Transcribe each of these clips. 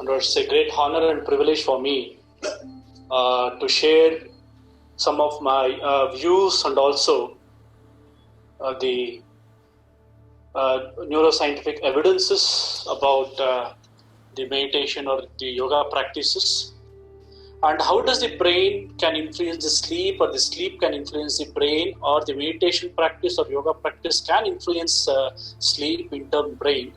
and it's a great honor and privilege for me to share some of my views and also the neuroscientific evidences about the meditation or the yoga practices, and how does the brain can influence the sleep, or the sleep can influence the brain, or the meditation practice or yoga practice can influence sleep in terms of brain.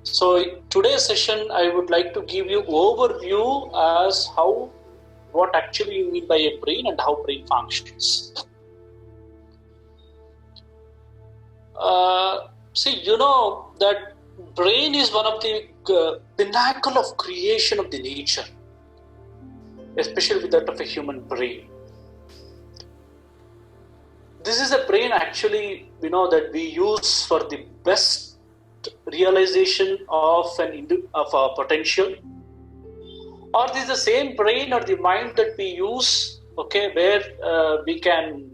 So today's session I would like to give you overview as what actually you mean by a brain and how brain functions. See, you know that brain is one of the pinnacle of creation of the nature, especially with that of a human brain. This is a brain actually, that we use for the best realization of a potential, or this is the same brain or the mind that we use, where we can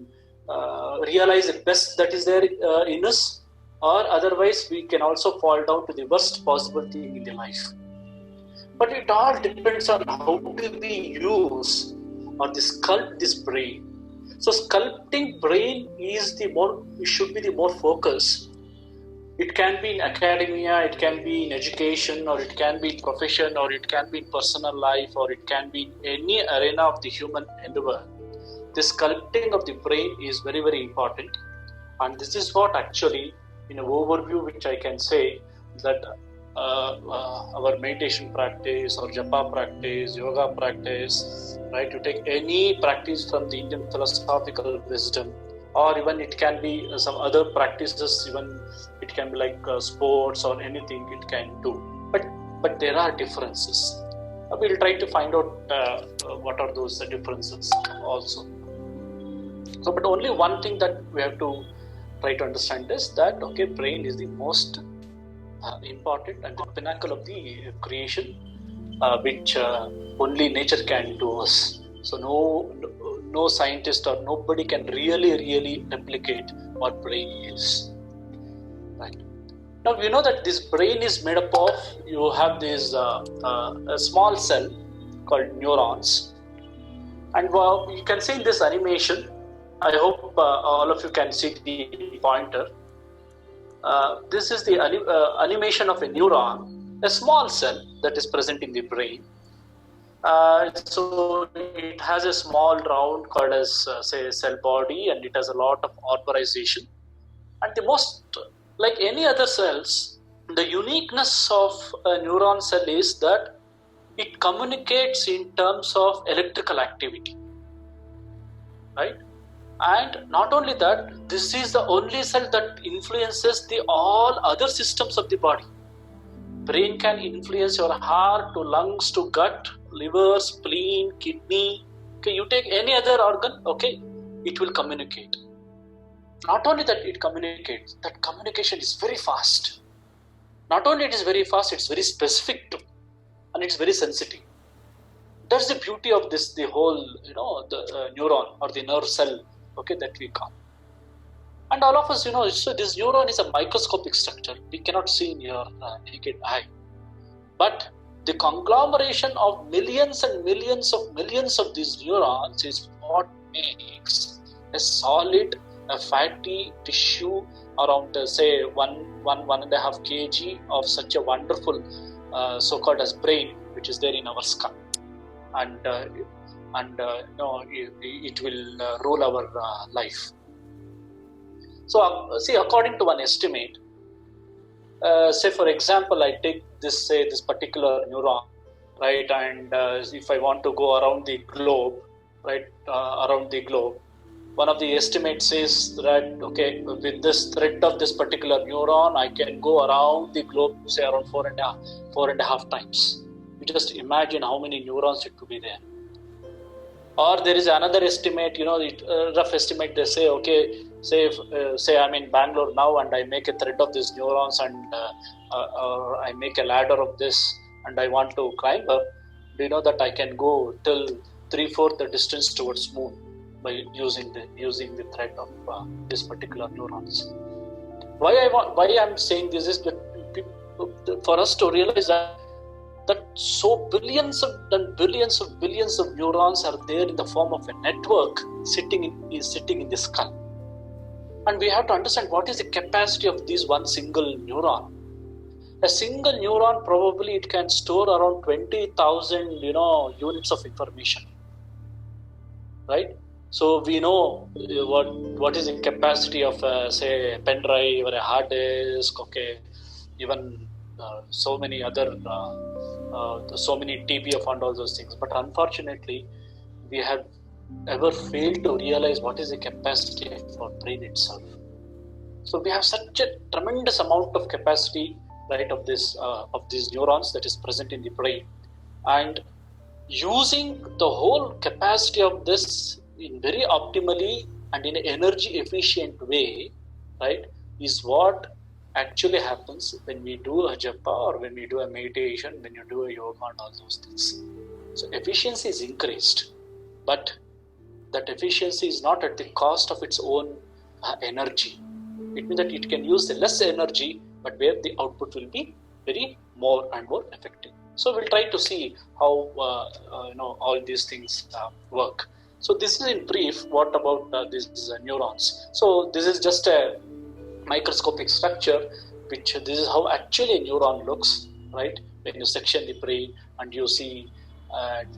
realize the best that is there in us, or otherwise we can also fall down to the worst possible thing in the life. But it all depends on how do we use or sculpt this brain. So sculpting brain should be the more focus. It can be in academia, it can be in education, or it can be in profession, or it can be in personal life, or it can be in any arena of the human endeavor. The sculpting of the brain is very, very important. And this is what actually, in an overview, which I can say that our meditation practice or japa practice, yoga practice, right? You take any practice from the Indian philosophical wisdom, or even it can be some other practices, even it can be like sports or anything it can do. But there are differences. We'll try to find out what are those differences also. So, but only one thing that we have to try to understand is that, brain is the most important and the pinnacle of the creation, which only nature can do us. So no scientist or nobody can really replicate what brain is. Right. Now we know that this brain is made up of, you have this a small cell called neurons, and you can see in this animation, I hope all of you can see the pointer. This is the animation of a neuron, a small cell that is present in the brain. So it has a small round called as cell body, and it has a lot of organization. And the most, like any other cells, the uniqueness of a neuron cell is that it communicates in terms of electrical activity, right? And not only that, this is the only cell that influences all other systems of the body. Brain can influence your heart to lungs to gut, liver, spleen, kidney. You take any other organ, it will communicate. Not only that it communicates, that communication is very fast. Not only it is very fast, it's very specific too, and it's very sensitive. That's the beauty of this, the whole, the neuron or the nerve cell, that we call. And all of us, so this neuron is a microscopic structure. We cannot see in your naked eye. But the conglomeration of millions and millions of these neurons is what makes a solid, a fatty tissue around, say, 1.5 kg of such a wonderful, so-called as brain, which is there in our skull. And it will rule our life. So, see, according to one estimate, say for example, I take this particular neuron, right? And if I want to go around the globe, right, one of the estimates says that, with this thread of this particular neuron, I can go around the globe, say around 4.5 times. You just imagine how many neurons it could be there. Or there is another estimate, rough estimate, they say, say I'm in Bangalore now and I make a thread of these neurons and or I make a ladder of this and I want to climb up. Do you know that I can go till 3/4 the distance towards moon by using the thread of this particular neurons? Why I'm saying this is that for us to realize that that so billions of billions of neurons are there in the form of a network sitting in the skull. And we have to understand what is the capacity of this one single neuron. A single neuron, probably it can store around 20,000 units of information, right? So we know what is the capacity of say a pen drive or a hard disk, okay, even so many other so many TBF and all those things. But unfortunately, we have ever failed to realize what is the capacity of our brain itself. So we have such a tremendous amount of capacity, right, of these neurons that is present in the brain, and using the whole capacity of this in very optimally and in an energy efficient way, right, is what actually happens when we do a japa or when we do a meditation, when you do a yoga and all those things. So efficiency is increased, but that efficiency is not at the cost of its own energy. It means that it can use the less energy, but where the output will be very more and more effective. So we'll try to see how all these things work. So this is in brief what about these neurons. So this is just a microscopic structure, which this is how actually a neuron looks, right? When you section the brain and you see, and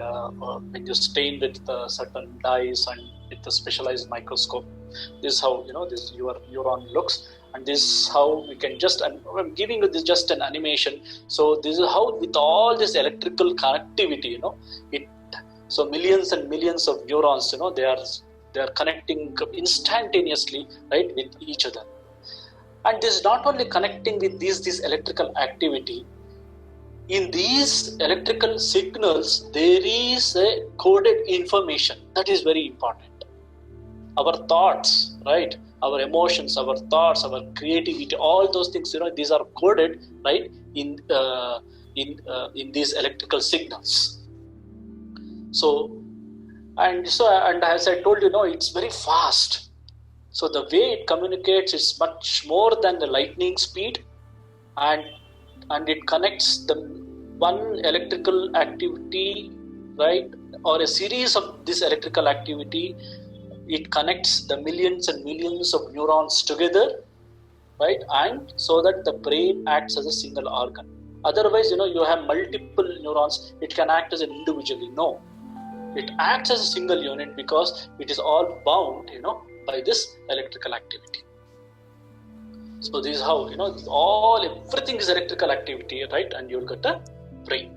when you stain with certain dyes and with the specialized microscope, this is how this your neuron looks. And this is how we can just, and I'm giving you this just an animation. So this is how with all this electrical connectivity, so millions and millions of neurons, they are connecting instantaneously, right, with each other. And this is not only connecting with this electrical activity. In these electrical signals, there is a coded information that is very important. Our thoughts, right? Our emotions, our thoughts, our creativity, all those things, these are coded, right, in these electrical signals. And as I told you, it's very fast. So the way it communicates is much more than the lightning speed, and it connects the one electrical activity, right, or a series of this electrical activity. It connects the millions and millions of neurons together, right, and so that the brain acts as a single organ. Otherwise, you have multiple neurons. It can act as an individually. No, it acts as a single unit because it is all bound, by this electrical activity. So this is how, everything is electrical activity, right, and you'll get a brain.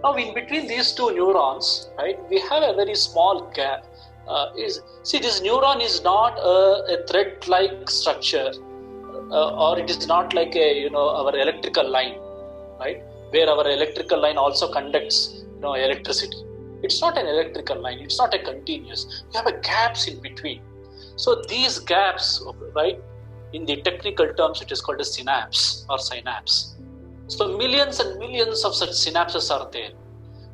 Now, in between these two neurons, right, we have a very small gap. This neuron is not a thread-like structure, or it is not like our electrical line, right, where our electrical line also conducts electricity. It's not an electrical line. It's not a continuous. You have a gaps in between. So these gaps, right, in the technical terms, it is called a synapse or synapse. So millions and millions of such synapses are there.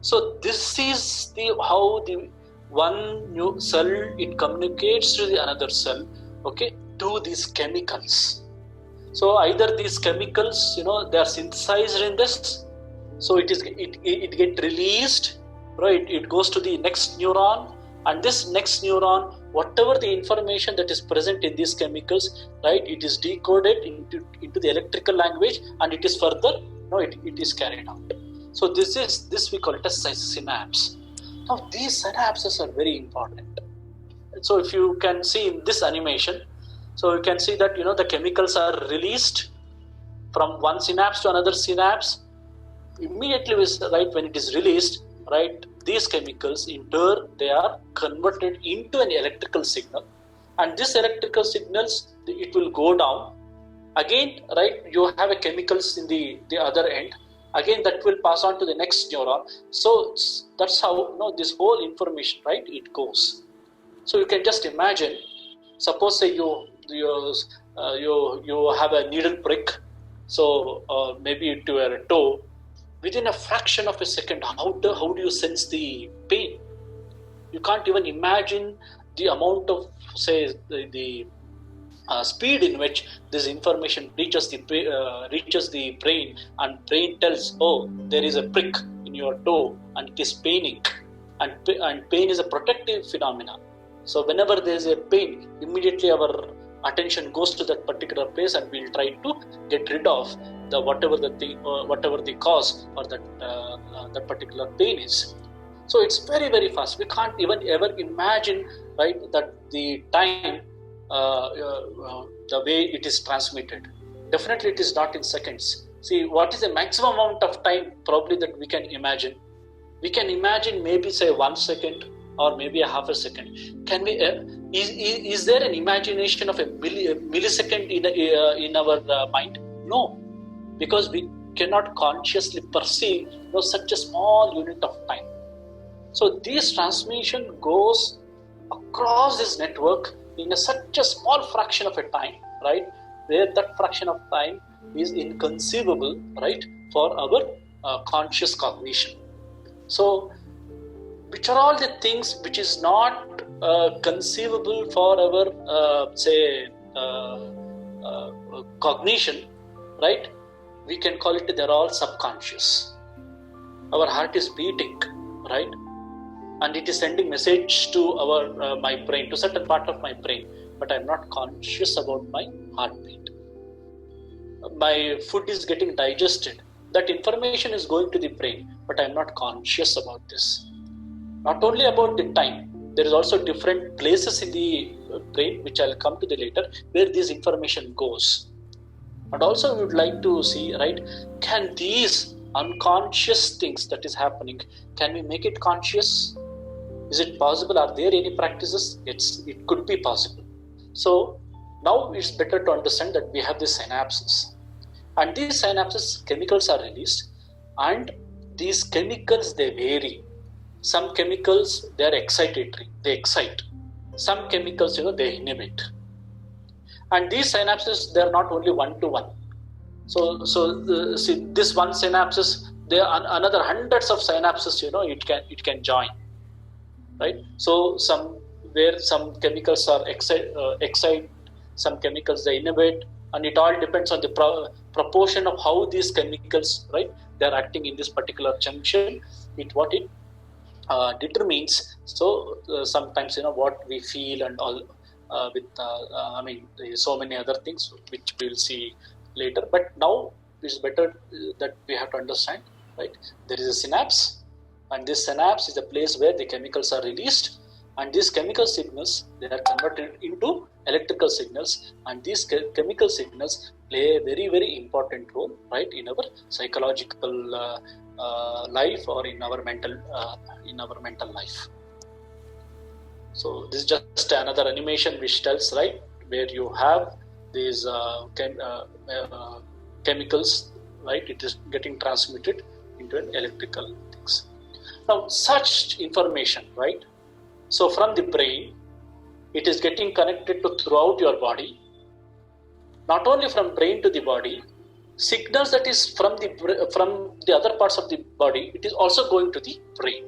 So this is how the one new cell, it communicates to the another cell, okay, to these chemicals. So either these chemicals, they are synthesized in this, so it get released, right? It goes to the next neuron, and this next neuron, whatever the information that is present in these chemicals, right, it is decoded into the electrical language, and it is further, it is carried out. So this we call it as synapse. Now these synapses are very important. So if you can see in this animation, so you can see that the chemicals are released from one synapse to another synapse. Immediately, right, when it is released, right, these chemicals in turn, they are converted into an electrical signal, and this electrical signals, it will go down again, right, you have a chemicals in the other end, again that will pass on to the next neuron. So that's how this whole information, right, it goes. So you can just imagine, suppose say you have a needle prick, so maybe to your toe. Within a fraction of a second, how do you sense the pain? You can't even imagine the amount of, say, the speed in which this information reaches the brain, and brain tells, oh, there is a prick in your toe and it is paining, and pain is a protective phenomena. So whenever there is a pain, immediately our attention goes to that particular place, and we'll try to get rid of whatever the cause or that particular pain is. So it's very, very fast. We can't even ever imagine, right, that the time, the way it is transmitted. Definitely it is not in seconds. See, what is the maximum amount of time probably that we can imagine? We can imagine maybe say 1 second or maybe a half a second. Can we? Is there an imagination of a millisecond in our mind? No, because we cannot consciously perceive such a small unit of time. So this transmission goes across this network in such a small fraction of a time, right? Where that fraction of time is inconceivable, right, for our conscious cognition. So, which are all the things which is not conceivable for our cognition, right? We can call it, they're all subconscious. Our heart is beating, right? And it is sending message to my brain, to certain part of my brain, but I'm not conscious about my heartbeat. My food is getting digested. That information is going to the brain, but I'm not conscious about this. Not only about the time, there is also different places in the brain, which I'll come to later, where this information goes. And also we would like to see, right, can these unconscious things that is happening, can we make it conscious? Is it possible? Are there any practices? It could be possible. So now it's better to understand that we have these synapses. And these synapses, chemicals are released, and these chemicals, they vary. Some chemicals, they are excitatory, they excite. Some chemicals, they inhibit. And these synapses, they are not only one-to-one. So see, this one synapses, there are another hundreds of synapses, it can join. Right? So some chemicals are excite, some chemicals they inhibit, and it all depends on the proportion of how these chemicals, right, they are acting in this particular junction. What it determines. So sometimes what we feel and all so many other things which we will see later. But now it's better that we have to understand, right? There is a synapse. And this synapse is the place where the chemicals are released, and these chemical signals, they are converted into electrical signals, and these chemical signals play a very, very important role, right, in our psychological life or in our mental life. So this is just another animation which tells, right, where you have these chemicals, right, it is getting transmitted into an electrical things. Now, such information, right? So from the brain, it is getting connected to throughout your body. Not only from brain to the body, signals that is from the other parts of the body, it is also going to the brain.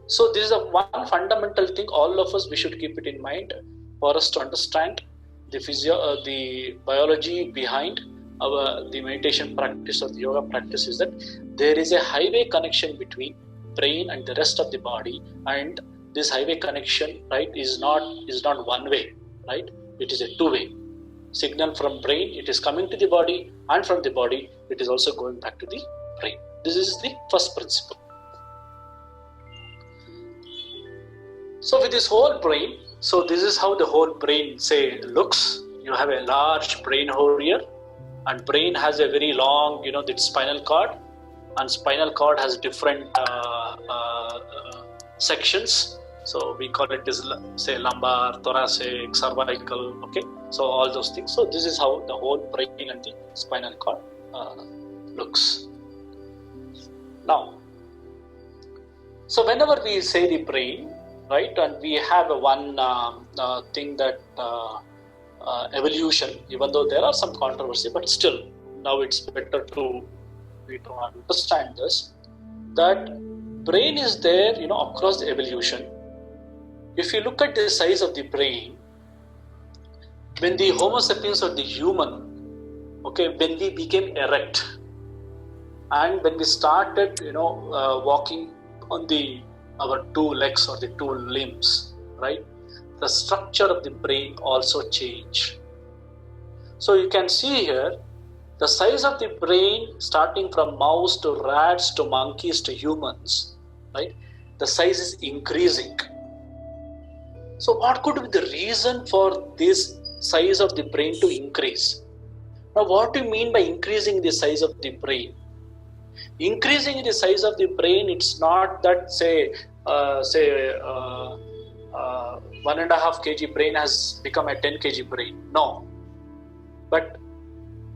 So this is one fundamental thing. All of us, we should keep it in mind for us to understand the biology behind the meditation practice or the yoga practice, is that there is a highway connection between brain and the rest of the body, and this highway connection, right, is not one way, right? It is a two-way. Signal from brain, it is coming to the body, and from the body, it is also going back to the brain. This is the first principle. So with this whole brain, so this is how the whole brain, say, looks. You have a large brain hole here, and brain has a very long, the spinal cord, and spinal cord has different sections. So we call it as, say, lumbar, thoracic, cervical, okay? So all those things. So this is how the whole brain and the spinal cord looks. Now, so whenever we say the brain, right, and we have one thing that evolution, even though there are some controversy, but still, now it's better to understand this, that brain is there, across the evolution. If you look at the size of the brain, when the Homo sapiens or the human, okay, when we became erect and when we started, walking on our two legs or the two limbs, right, the structure of the brain also changed. So you can see here the size of the brain, starting from mouse to rats to monkeys to humans, right, the size is increasing. So what could be the reason for this size of the brain to increase? Now, what do you mean by increasing the size of the brain? Increasing the size of the brain, it's not that say 1.5 kg brain has become a 10 kg brain. No, but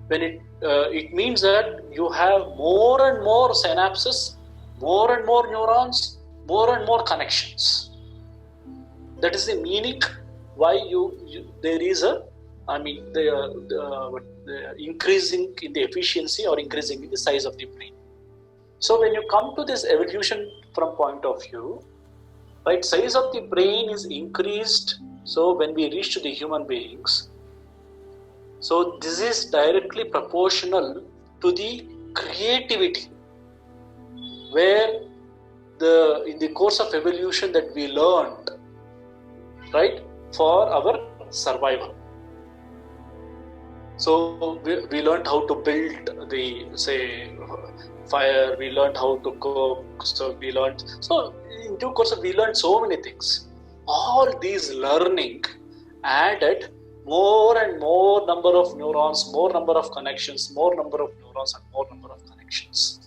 when it means that you have more and more synapses, more and more neurons, more and more connections. That is the meaning why there is the increasing in the efficiency or increasing in the size of the brain. So when you come to this evolution from point of view, right, size of the brain is increased. So when we reach to the human beings, so this is directly proportional to the creativity, where in the course of evolution that we learned, right, for our survival. So we learned how to build the fire, we learned how to cook, so in due course we learned so many things. All these learning added more and more number of neurons, more number of connections, more number of neurons and more number of connections.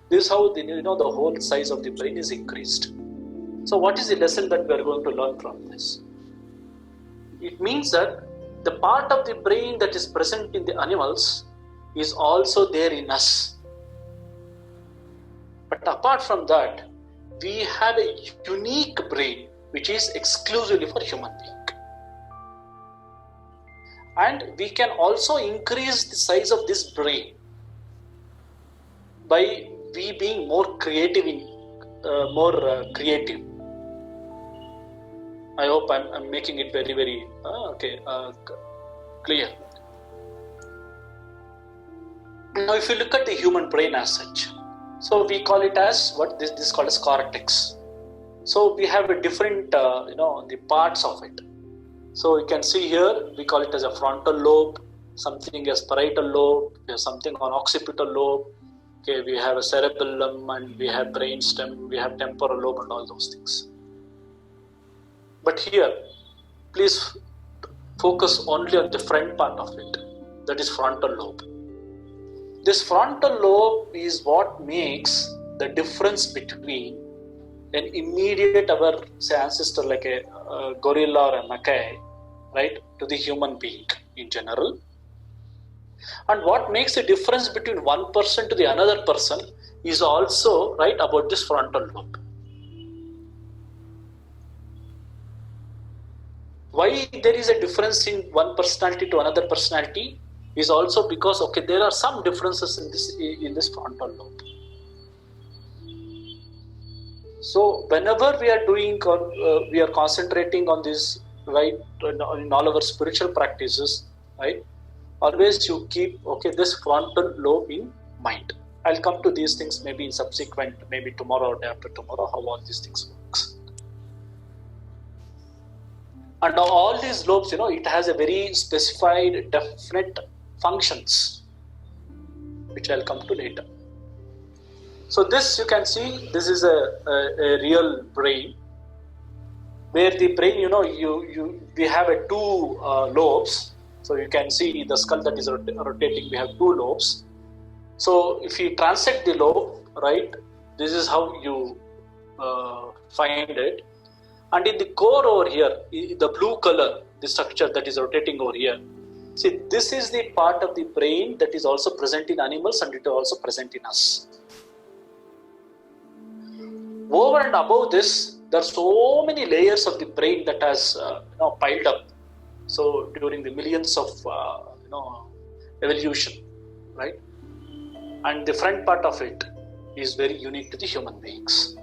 This is how the whole size of the brain is increased. So what is the lesson that we are going to learn from this? It means that the part of the brain that is present in the animals is also there in us. But apart from that, we have a unique brain which is exclusively for human being. And we can also increase the size of this brain by we being more creative. I hope I'm making it very, very clear. Now, if you look at the human brain as such, so we call it as what this is called as cortex. So we have a different, the parts of it. So you can see here, we call it as a frontal lobe, something as parietal lobe, we have something on occipital lobe, okay, we have a cerebellum, and we have brainstem, we have temporal lobe and all those things. But here, please focus only on the front part of it, that is frontal lobe. This frontal lobe is what makes the difference between an immediate ancestor like a gorilla or a macaque, right, to the human being in general. And what makes the difference between one person to the another person is also, right, about this frontal lobe. Why there is a difference in one personality to another personality is also because, okay, there are some differences in this frontal lobe. So whenever we are doing or we are concentrating on this, right, in all our spiritual practices, right, always you keep, okay, this frontal lobe in mind. I'll come to these things maybe in subsequent, maybe tomorrow or day after tomorrow, how all these things works. And now all these lobes, it has a very specified, definite functions, which I'll come to later. So this, you can see, this is a real brain, where the brain, we have two lobes. So you can see the skull that is rotating, we have two lobes. So if you transect the lobe, right, this is how you find it. And in the core over here, the blue color, the structure that is rotating over here, see, this is the part of the brain that is also present in animals and it is also present in us. Over and above this, there are so many layers of the brain that has piled up. So during the millions of evolution, right? And the front part of it is very unique to the human beings.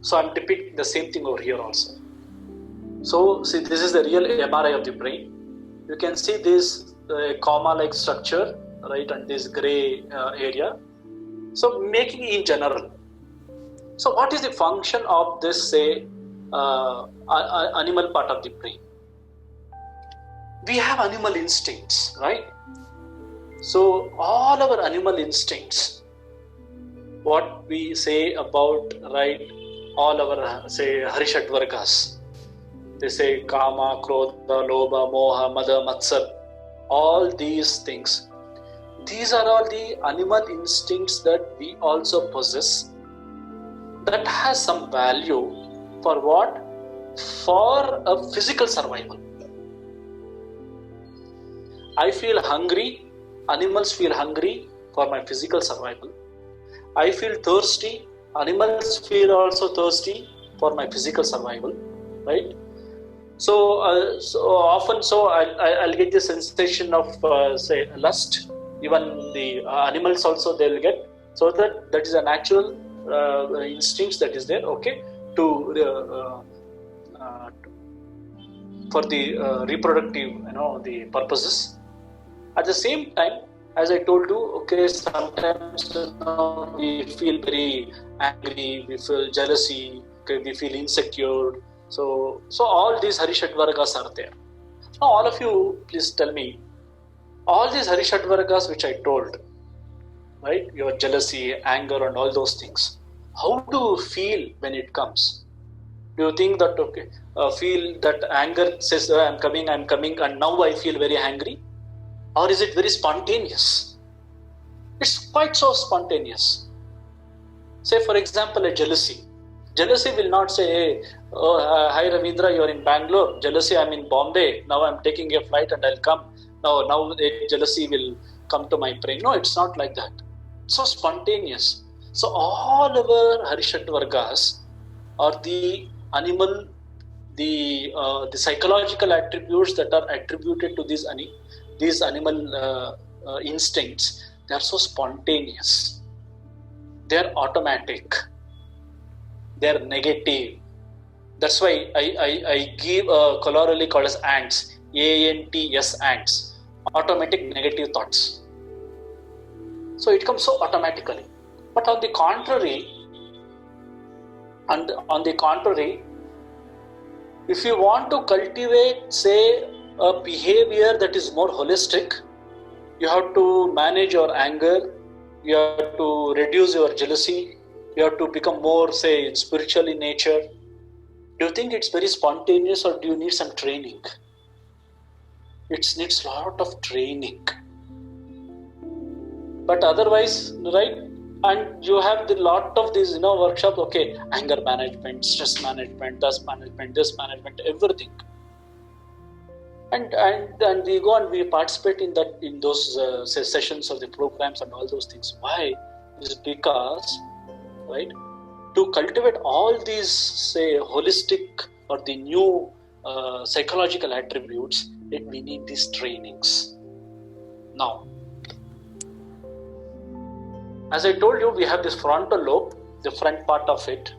So I'm depicting the same thing over here also. So see, this is the real MRI of the brain. You can see this comma-like structure, right, and this gray area. So making in general. So what is the function of this, say, animal part of the brain? We have animal instincts, right? So all our animal instincts, what we say about, right, all our, say, Harishad Vargas, they say Kama, Krodha, Lobha, Moha, Mada, Matsar, all these things. These are all the animal instincts that we also possess, that has some value for what? For a physical survival. I feel hungry, animals feel hungry for my physical survival. I feel thirsty, animals feel also thirsty for my physical survival, right? So often I'll get the sensation of say lust. Even the animals also they'll get. So that is a natural instinct that is there. Okay, to for the reproductive, the purposes. At the same time, as I told you, okay, sometimes we feel very angry, we feel jealousy, okay, we feel insecure. So all these Harishad Vargas are there. Now all of you, please tell me, all these Harishad Vargas which I told, right, your jealousy, anger and all those things, how do you feel when it comes? Do you think that, okay, feel that anger says, I'm coming and now I feel very angry? Or is it very spontaneous? It's quite so spontaneous. Say for example, a jealousy. Jealousy will not say, hey, hi Ravindra, you're in Bangalore. Jealousy, I'm in Bombay. Now I'm taking a flight and I'll come. Now jealousy will come to my brain. No, it's not like that. It's so spontaneous. So all our Harishad Vargas are the animal, the psychological attributes that are attributed to these animal instincts. They are so spontaneous. They are automatic. They are negative. That's why I give a colloquially called as ANTS, ANTS, ants, automatic negative thoughts. So it comes so automatically. But on the contrary, if you want to cultivate, say, a behavior that is more holistic, you have to manage your anger, you have to reduce your jealousy, you have to become more, say, spiritual in nature. Do you think it's very spontaneous or do you need some training? It needs a lot of training. But otherwise, right? And you have the lot of these, workshops, okay, anger management, stress management, dust management, this management, everything. And we go and we participate in those sessions of the programs and all those things. Why? It's because, right, to cultivate all these, say, holistic or the new psychological attributes, we need these trainings. Now, as I told you, we have this frontal lobe, the front part of it,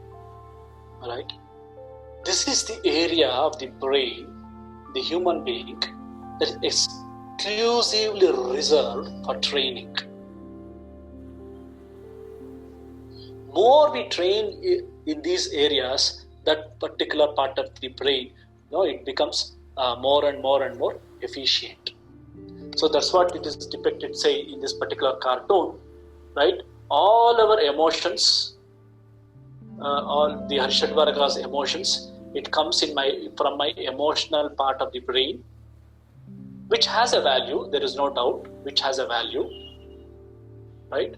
right? This is the area of the brain, the human being, that is exclusively reserved for training. More we train in these areas, that particular part of the brain, it becomes more and more efficient. So that's what it is depicted, say, in this particular cartoon, right? All our emotions, all the Harishad Vargas emotions, it comes from my emotional part of the brain, which has a value, there is no doubt, which has a value, right?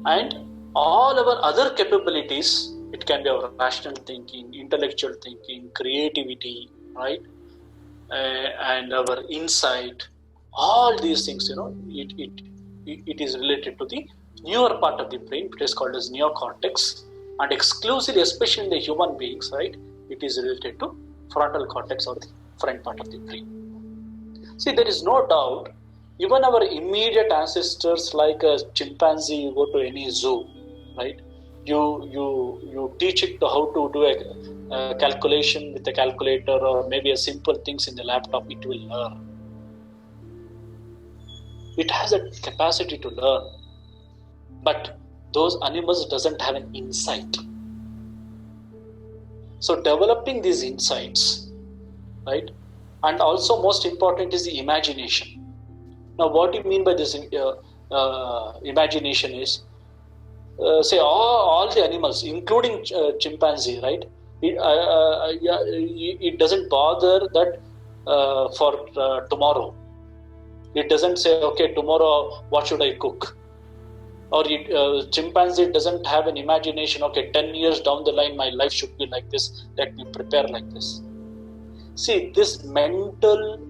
And all our other capabilities, it can be our rational thinking, intellectual thinking, creativity, right? And our insight, all these things, it is related to the newer part of the brain, it is called as neocortex, and exclusively, especially in the human beings, right, it is related to frontal cortex or the front part of the brain. See, there is no doubt, even our immediate ancestors like a chimpanzee, you go to any zoo, right, you teach it to how to do a calculation with a calculator, or maybe a simple things in the laptop, it will learn. It has a capacity to learn, but those animals doesn't have an insight. So developing these insights, right? And also most important is the imagination. Now what do you mean by this imagination is, say all the animals, including chimpanzee, right? It doesn't bother that for tomorrow. It doesn't say, okay, tomorrow what should I cook? Or chimpanzee doesn't have an imagination, okay, 10 years down the line my life should be like this, let me prepare like this. See, this mental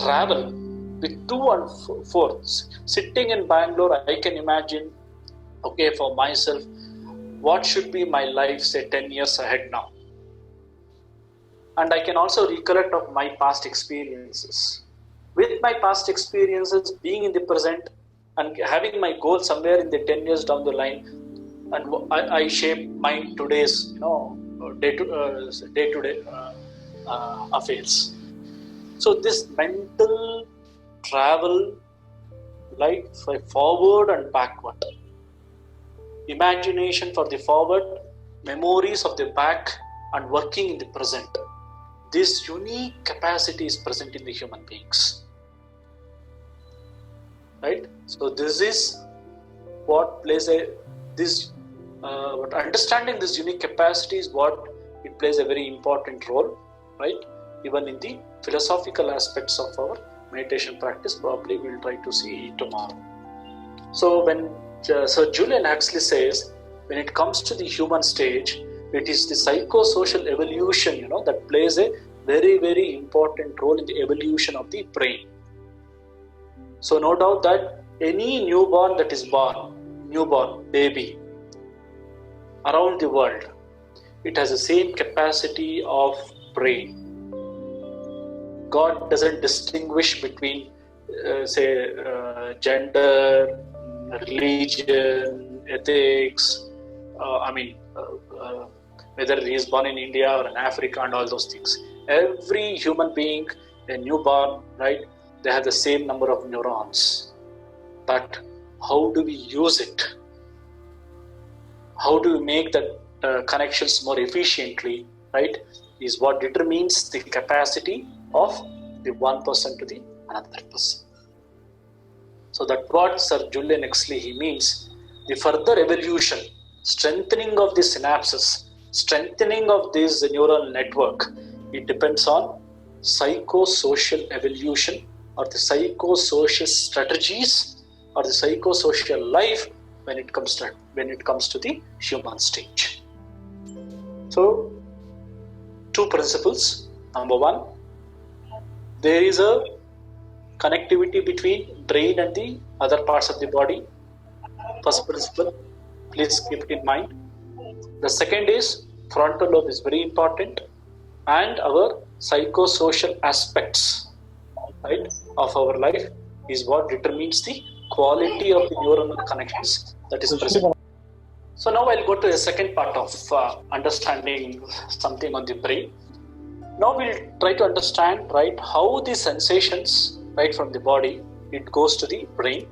travel with to and forth. Sitting in Bangalore, I can imagine, okay, for myself, what should be my life, say 10 years ahead now. And I can also recollect of my past experiences. With my past experiences, being in the present and having my goal somewhere in the 10 years down the line, and I shape my today's day-to-day affairs. So this mental travel, like forward and backward, imagination for the forward, memories of the back, and working in the present. This unique capacity is present in the human beings, right? So this is what plays understanding this unique capacity is what it plays a very important role, right? Even in the philosophical aspects of our meditation practice, probably we'll try to see tomorrow. So when Sir Julian Huxley says, when it comes to the human stage, it is the psychosocial evolution, that plays a very, very important role in the evolution of the brain. So no doubt that any newborn baby around the world, it has the same capacity of brain. God doesn't distinguish between, gender, religion, ethics, whether he is born in India or in Africa and all those things. Every human being, a newborn, right, they have the same number of neurons. But how do we use it? How do we make the connections more efficiently, right, is what determines the capacity of the one person to the another person. So that what Sir Julian Huxley, he means the further evolution, strengthening of the synapses, strengthening of this neural network, it depends on psychosocial evolution, or the psychosocial strategies, or the psychosocial life when it comes to the human stage. So, two principles. Number one, there is a connectivity between brain and the other parts of the body. First principle, please keep it in mind. The second is frontal lobe is very important, and our psychosocial aspects, right, of our life is what determines the quality of the neuronal connections that is present. So now I'll go to the second part of understanding something on the brain. Now we'll try to understand, right, how the sensations, right, from the body, it goes to the brain.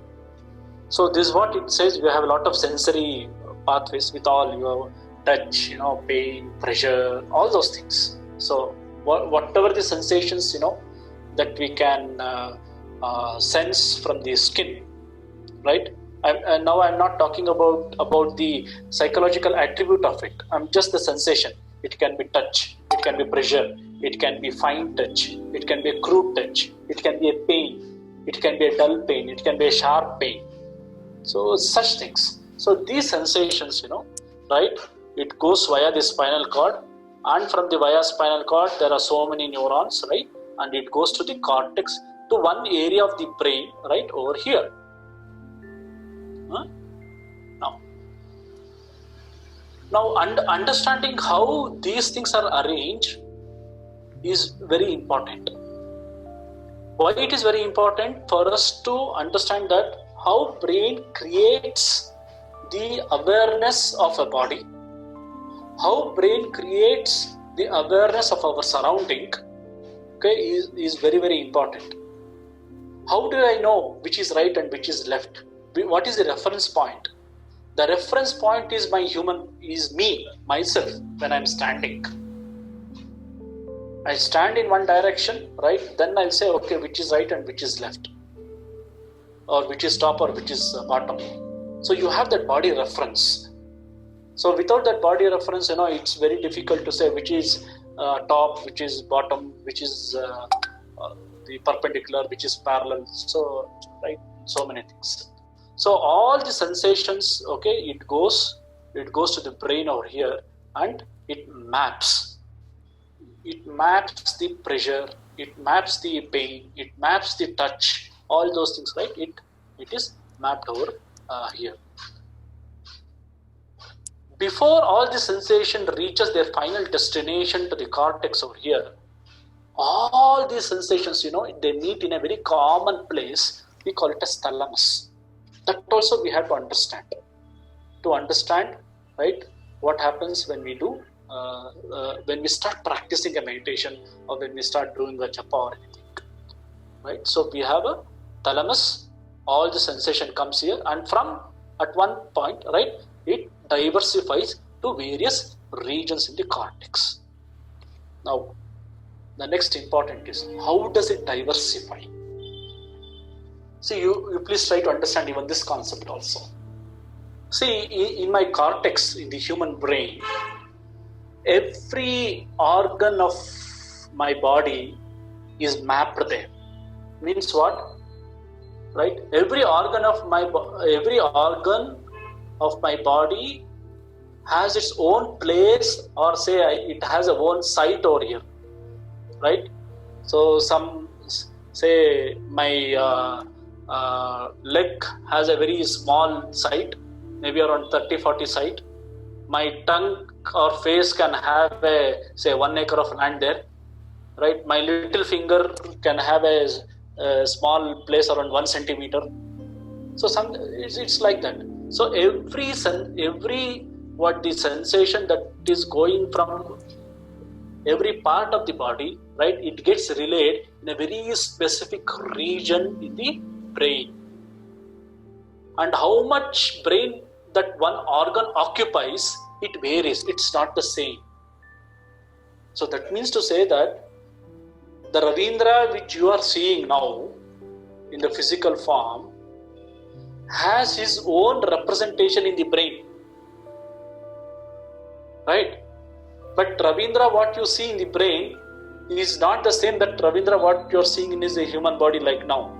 So this is what it says. We have a lot of sensory pathways with all your touch, pain, pressure, all those things. So whatever the sensations, that we can sense from the skin, right? And now I'm not talking about the psychological attribute of it. I'm just the sensation. It can be touch, it can be pressure, it can be fine touch, it can be a crude touch, it can be a pain, it can be a dull pain, it can be a sharp pain. So such things. So these sensations, right, it goes via the spinal cord, and from the via spinal cord there are so many neurons, right, and it goes to the cortex, to one area of the brain, right, over here. Now understanding how these things are arranged is very important. Why it is very important? For us to understand that how brain creates the awareness of a body, how brain creates the awareness of our surrounding, okay, is very, very important. How do I know which is right and which is left? What is the reference point? The reference point is me, myself, when I'm standing. I stand in one direction, right? Then I'll say, okay, which is right and which is left, or which is top or which is bottom. So you have that body reference. So without that body reference, it's very difficult to say which is top, which is bottom, which is the perpendicular, which is parallel. So, right, so many things. So all the sensations, okay, it goes to the brain over here, and it maps. It maps the pressure, it maps the pain, it maps the touch, all those things, right? It is mapped over here. Before all the sensation reaches their final destination to the cortex over here, all these sensations, they meet in a very common place. We call it as thalamus. That also we have to understand. To understand, right, what happens when we do, when we start practicing a meditation, or when we start doing a japa or anything, right? So we have a thalamus, all the sensation comes here, and from at one point, right, it diversifies to various regions in the cortex. Now, the next important is, how does it diversify? See, you please try to understand even this concept also. See, in my cortex, in the human brain, every organ of my body is mapped there. Means what? Right? Every organ of my body has its own place, or say it has a own site over here, right? So some say my leg has a very small site, maybe around 30-40 site. My tongue or face can have a, say, 1 acre of land there, right? My little finger can have a small place around 1 centimeter. So it's like that. So every the sensation that is going from every part of the body, right, it gets relayed in a very specific region in the brain. And how much brain that one organ occupies, it varies. It's not the same. So that means to say that the Ravindra which you are seeing now in the physical form has his own representation in the brain, right? But Ravindra, what you see in the brain is not the same that Ravindra what you are seeing in his human body like now.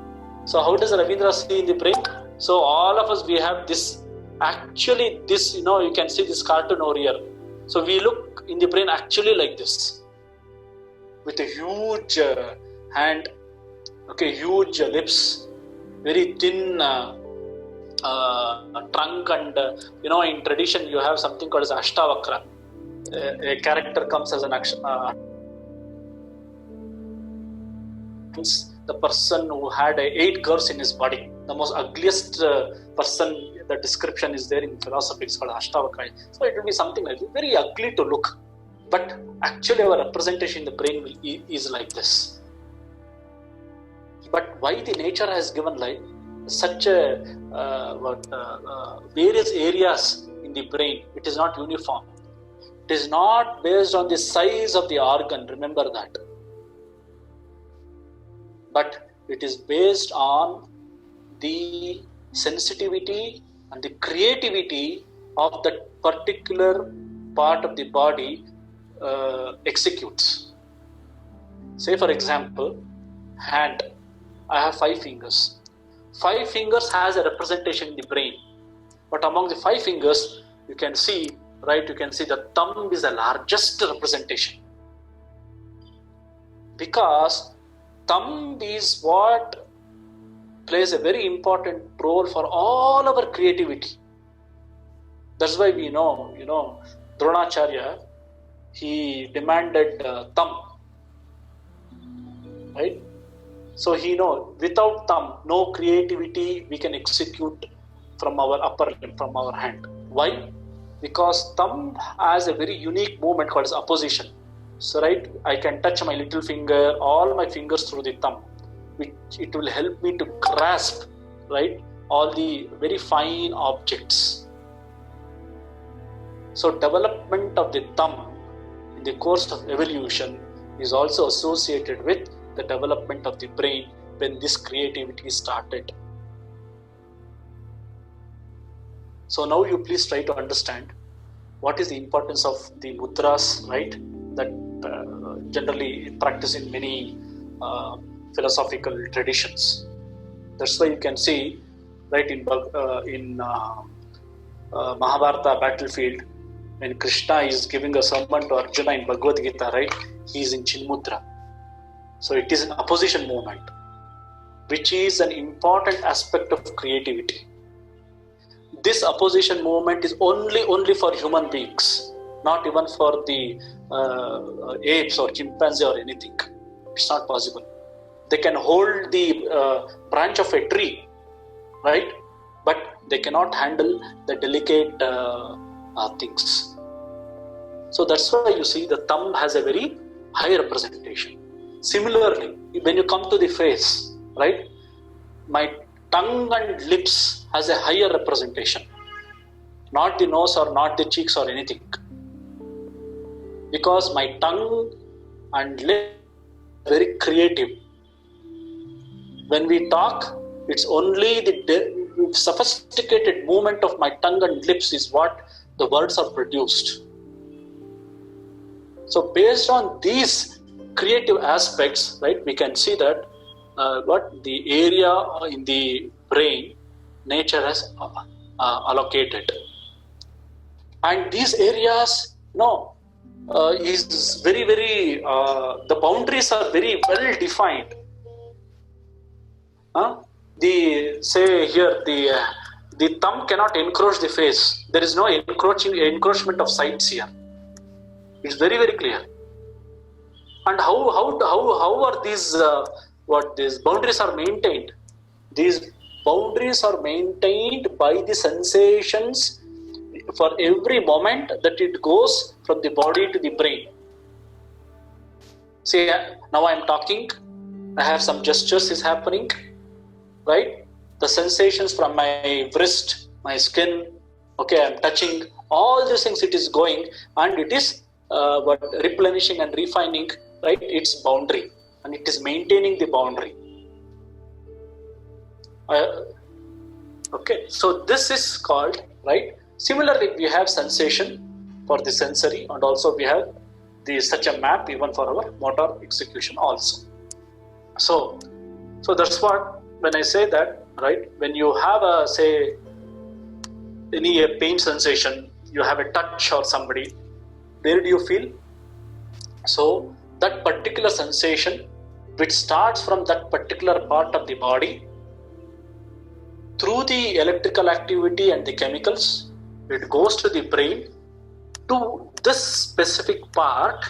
So how does Ravindra see in the brain? So all of us, we have this, actually this, you can see this cartoon over here. So we look in the brain actually like this, with a huge hand, okay, huge lips, very thin trunk, and in tradition you have something called as Ashtavakra. A character comes as an the person who had 8 curves in his body, the most ugliest person. The description is there in philosophy. It's called Ashtavakra. So it will be something like this, very ugly to look, but actually our representation in the brain is like this. But why the nature has given like such various areas in the brain? It is not uniform. It is not based on the size of the organ, remember that. But it is based on the sensitivity and the creativity of that particular part of the body executes. Say for example, hand. I have 5 fingers. 5 fingers has a representation in the brain. But among the 5 fingers, you can see, right, you can see the thumb is the largest representation. Because thumb is what plays a very important role for all our creativity. That's why we know, Dronacharya, he demanded thumb, right? So he knows without thumb, no creativity we can execute from our upper limb, from our hand. Why? Because thumb has a very unique movement called as opposition. So right, I can touch my little finger, all my fingers through the thumb, which it will help me to grasp, right, all the very fine objects. So development of the thumb in the course of evolution is also associated with the development of the brain when this creativity started. So now you please try to understand what is the importance of the mudras, right, that generally practiced in many philosophical traditions. That's why you can see, right, in Mahabharata battlefield, when Krishna is giving a sermon to Arjuna in Bhagavad Gita, right, he is in Chinmudra. So it is an opposition movement, which is an important aspect of creativity. This opposition movement is only for human beings, not even for the apes or chimpanzee or anything. It's not possible. They can hold the branch of a tree, right? But they cannot handle the delicate things. So that's why you see the thumb has a very high representation. Similarly, when you come to the face, right, my tongue and lips has a higher representation, not the nose or not the cheeks or anything, because my tongue and lips are very creative. When we talk, it's only the sophisticated movement of my tongue and lips is what the words are produced. So based on these creative aspects, right, we can see that what the area in the brain nature has allocated, and these areas, is very the boundaries are very well defined. The thumb cannot encroach the face. There is no encroachment of sights here. It's very clear. And how are these these boundaries are maintained? These boundaries are maintained by the sensations for every moment that it goes from the body to the brain. See, now I am talking, I have some gestures is happening, right? The sensations from my wrist, my skin, okay, I am touching, all these things it is going, and it is replenishing and refining, right, its boundary, and it is maintaining the boundary. Okay, so this is called, right? Similarly, we have sensation for the sensory, and also we have such a map even for our motor execution also. So that's what, when I say that, right, when you have any pain sensation, you have a touch or somebody, where do you feel? So that particular sensation, which starts from that particular part of the body, through the electrical activity and the chemicals, it goes to the brain, to this specific part,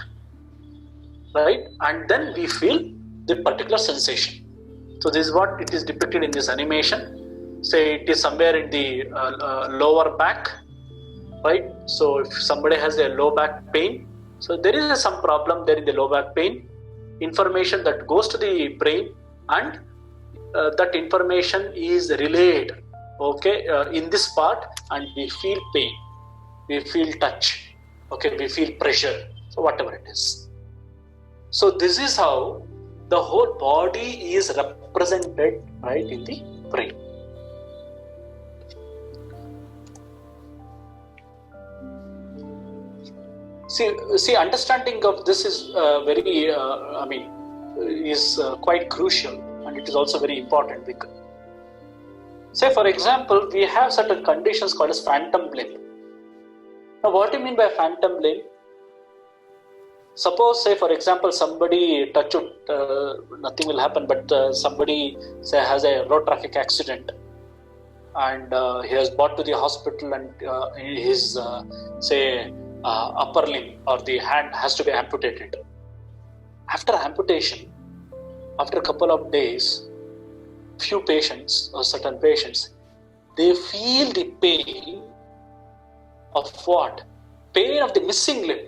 right, and then we feel the particular sensation. So this is what it is depicted in this animation. Say it is somewhere in the lower back, right? So if somebody has a low back pain, so there is some problem there in the low back pain, information that goes to the brain, and that information is relayed, okay, in this part, and we feel pain, we feel touch, okay, we feel pressure, so whatever it is. So this is how the whole body is represented, right, in the brain. See, understanding of this is quite crucial, and it is also very important, because, say for example, we have certain conditions called as phantom limb. Now, what do you mean by phantom limb? Suppose, say for example, somebody touch it, nothing will happen, but somebody, say, has a road traffic accident, and he has brought to the hospital, and his upper limb or the hand has to be amputated. After amputation, after a couple of days, few patients or certain patients they feel the pain of what? Pain of the missing limb.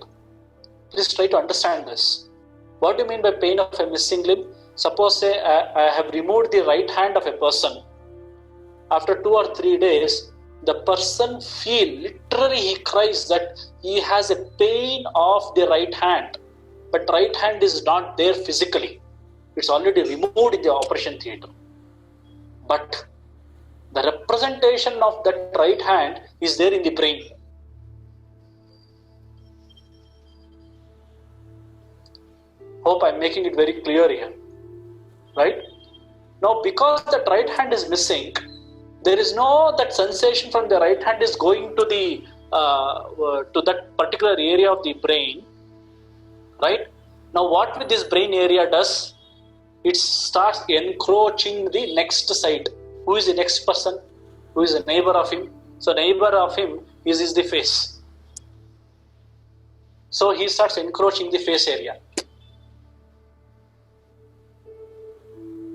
Please try to understand this. What do you mean by pain of a missing limb? Suppose say I have removed the right hand of a person. After 2 or 3 days, the person literally he cries that he has a pain of the right hand. But right hand is not there physically. It's already removed in the operation theatre. But the representation of that right hand is there in the brain. Hope I'm making it very clear here. Right? Now, because that right hand is missing, there is no that sensation from the right hand is going to the to that particular area of the brain. Right? Now, what this brain area does? It starts encroaching the next side. Who is the next person? Who is the neighbor of him? So neighbor of him is the face. So he starts encroaching the face area.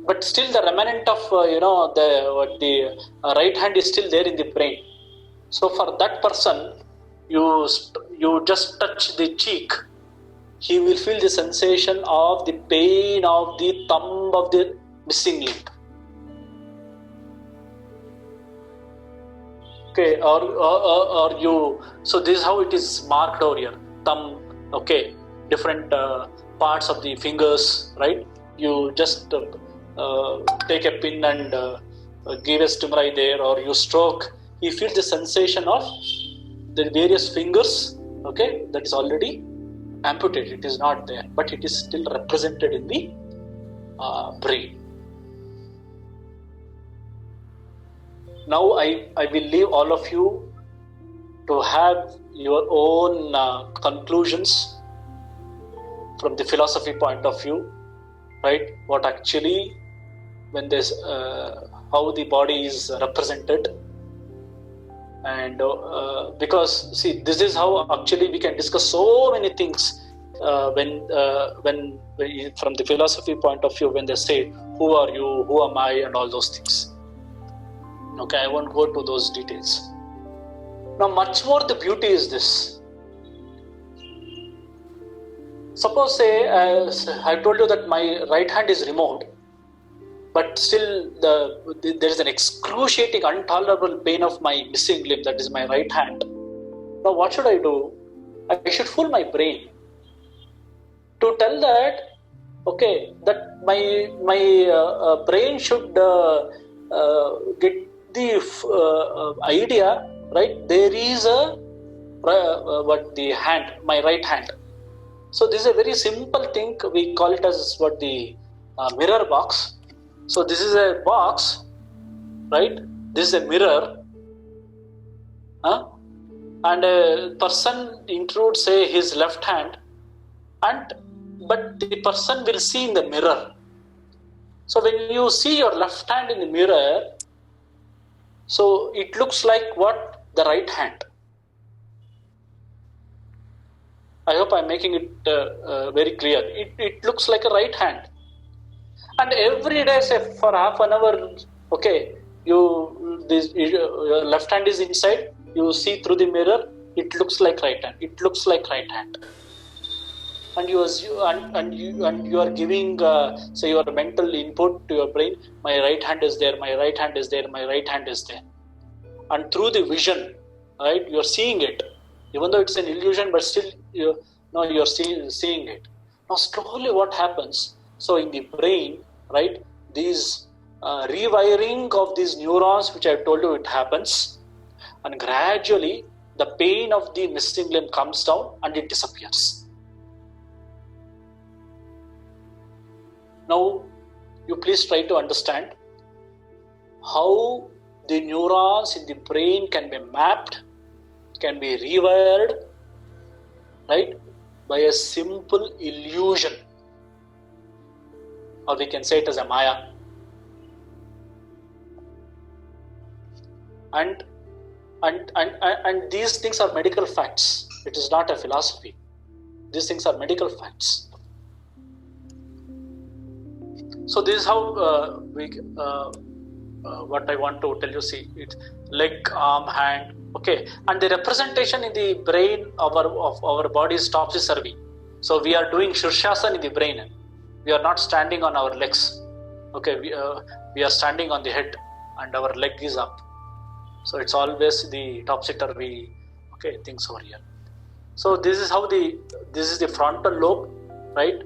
But still the remnant of the right hand is still there in the brain. So for that person, you just touch the cheek, he will feel the sensation of the pain of the thumb of the missing limb. Okay, or you. So this is how it is marked over here. Thumb. Okay, different parts of the fingers. Right. You just take a pin and give a stimuli there, or you stroke. You feel the sensation of the various fingers. Okay, that is already amputated. It is not there, but it is still represented in the brain. Now I will leave all of you to have your own conclusions from the philosophy point of view, right? What actually, when there's how the body is represented, and because see, this is how actually we can discuss so many things when from the philosophy point of view, when they say who are you, who am I, and all those things. Okay, I won't go to those details. Now, much more the beauty is this. Suppose say I told you that my right hand is removed, but still there is an excruciating, intolerable pain of my missing limb, that is my right hand. Now, what should I do? I should fool my brain to tell that, okay, that my brain should get the idea, right? There is the hand, my right hand. So this is a very simple thing. We call it as the mirror box. So this is a box, right? This is a mirror, and a person intrudes, say, his left hand, but the person will see in the mirror. So when you see your left hand in the mirror, so it looks like what? The right hand. I hope I'm making it very clear. It looks like a right hand. And every day, say for half an hour, okay, your left hand is inside, you see through the mirror, it looks like right hand. It looks like right hand. And you are giving say your mental input to your brain. My right hand is there. My right hand is there. My right hand is there. And through the vision, right, you are seeing it. Even though it's an illusion, but still you are seeing it. Now slowly, what happens? So in the brain, right, these rewiring of these neurons, which I told you, it happens, and gradually the pain of the missing limb comes down and it disappears. Now, you please try to understand how the neurons in the brain can be mapped, can be rewired, right, by a simple illusion, or we can say it as a Maya. And these things are medical facts. It is not a philosophy. These things are medical facts. So this is how what I want to tell you, see, it's leg, arm, hand, okay, and the representation in the brain of our body is topsy-turvy. So we are doing Shirshasana in the brain. We are not standing on our legs. Okay, we are standing on the head and our leg is up. So it's always the topsy-turvy, okay, things over here. So this is how this is the frontal lobe, right?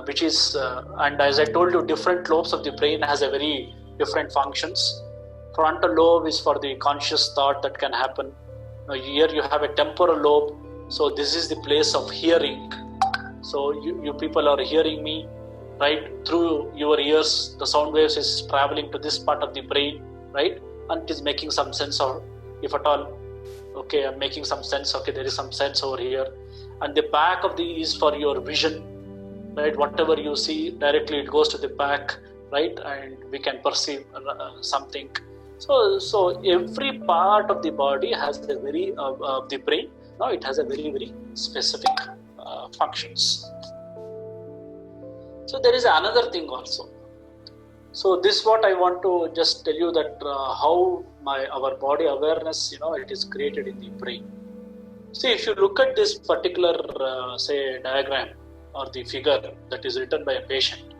Which is, and as I told you, different lobes of the brain has a very different functions. Frontal lobe is for the conscious thought that can happen. Now here you have a temporal lobe. So this is the place of hearing. So you people are hearing me, right? Through your ears, the sound waves is traveling to this part of the brain, right? And it is making some sense, or if at all, okay, I'm making some sense, okay, there is some sense over here. And the back of the is for your vision, right? Whatever you see directly, it goes to the back, right? And we can perceive something. So every part of the body has a very, the brain, now it has a very, very specific functions. So there is another thing also. So this is what I want to just tell you, that how our body awareness, it is created in the brain. See, if you look at this particular, say, diagram or the figure that is written by a patient.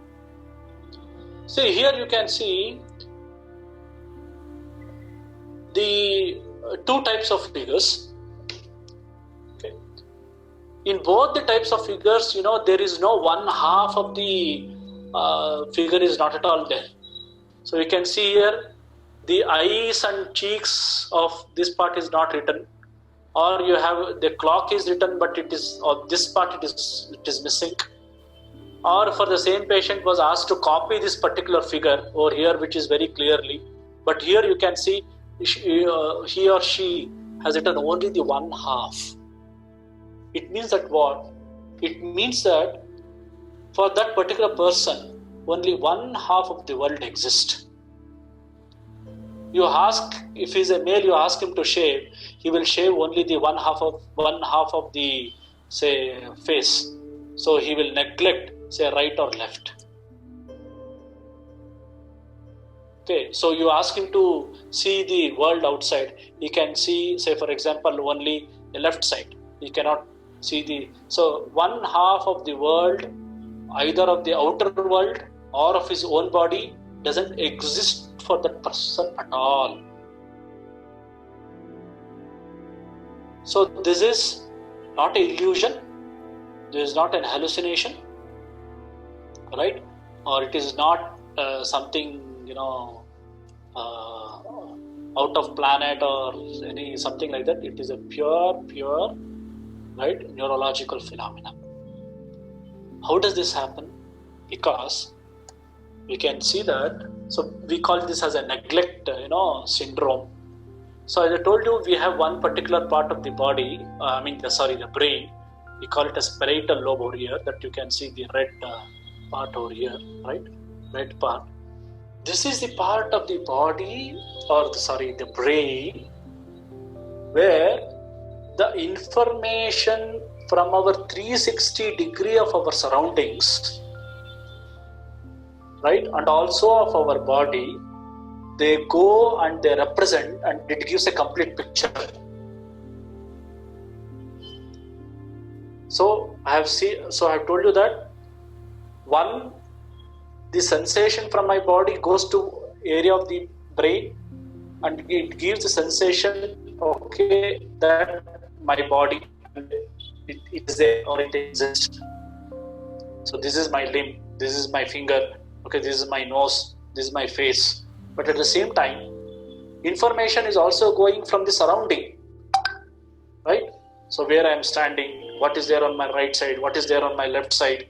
See, here you can see the two types of figures. Okay. In both the types of figures, there is no one half of the figure is not at all there. So you can see here the eyes and cheeks of this part is not written, or you have the clock is written, but it is, or this part it is missing. Or for the same patient was asked to copy this particular figure over here, which is very clearly, but here you can see he or she has written only the one half. It means that what? It means that for that particular person, only one half of the world exists. You ask, if he's a male, you ask him to shave, he will shave only the one half of the, say, face. So he will neglect, say, right or left. Okay, so you ask him to see the world outside, he can see, say, for example, only the left side. He cannot see so one half of the world, either of the outer world or of his own body, doesn't exist for that person at all. So this is not an illusion, this is not an hallucination, right? Or it is not something, out of planet or something like that. It is a pure, right, neurological phenomena. How does this happen? Because we can see that, so we call this as a neglect, syndrome. So as I told you, we have one particular part of the body, the brain. We call it as parietal lobe over here, that you can see the red part over here, right? Red part. This is the part of the body, the brain, where the information from our 360 degree of our surroundings, right, and also of our body, they go and they represent, and it gives a complete picture. So I have told you that one, the sensation from my body goes to area of the brain, and it gives the sensation, okay, that my body, it is there or it exists. So this is my limb, this is my finger, okay, this is my nose, this is my face. But at the same time, information is also going from the surrounding, right? So where I am standing, what is there on my right side, what is there on my left side.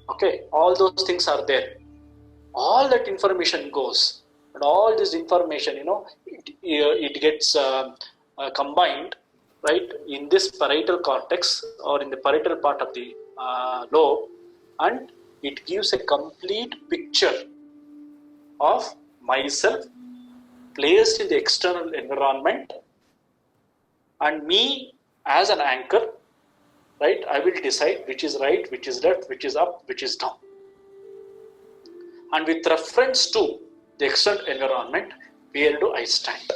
Okay, all those things are there. All that information goes, and all this information, it gets combined, right, in this parietal cortex or in the parietal part of the lobe, and it gives a complete picture of myself placed in the external environment, and me as an anchor, right? I will decide which is right, which is left, which is up, which is down. And with reference to the external environment where do I stand.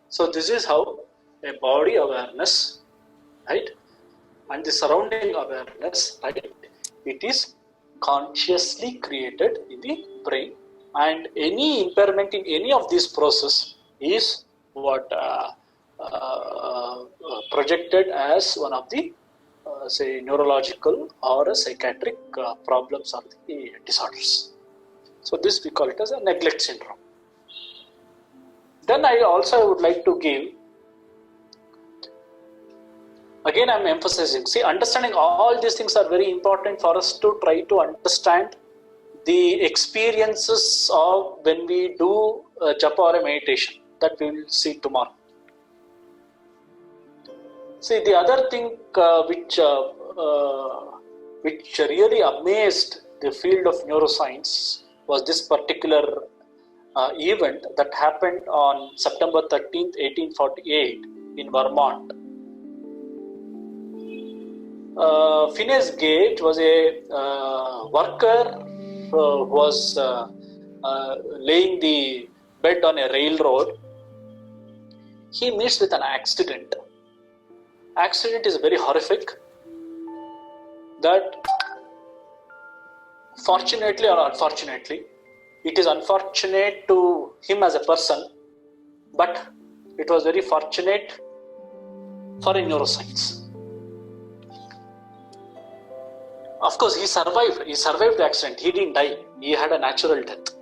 So this is how a body awareness, right, and the surrounding awareness, right, it is consciously created in the brain, and any impairment in any of these process is what projected as one of the say neurological or a psychiatric problems or the disorders. So this we call it as a neglect syndrome. Then I also would like to give, again I am emphasizing, see, understanding all these things are very important for us to try to understand the experiences of when we do japa or a meditation, that we will see tomorrow. See, the other thing which really amazed the field of neuroscience was this particular event that happened on September 13th, 1848 in Vermont. Phineas Gage was a worker who was laying the bed on a railroad. He meets with an accident. Accident is very horrific. That fortunately or unfortunately, it is unfortunate to him as a person, but it was very fortunate for a neuroscience. Of course, he survived. He survived the accident. He didn't die. He had a natural death.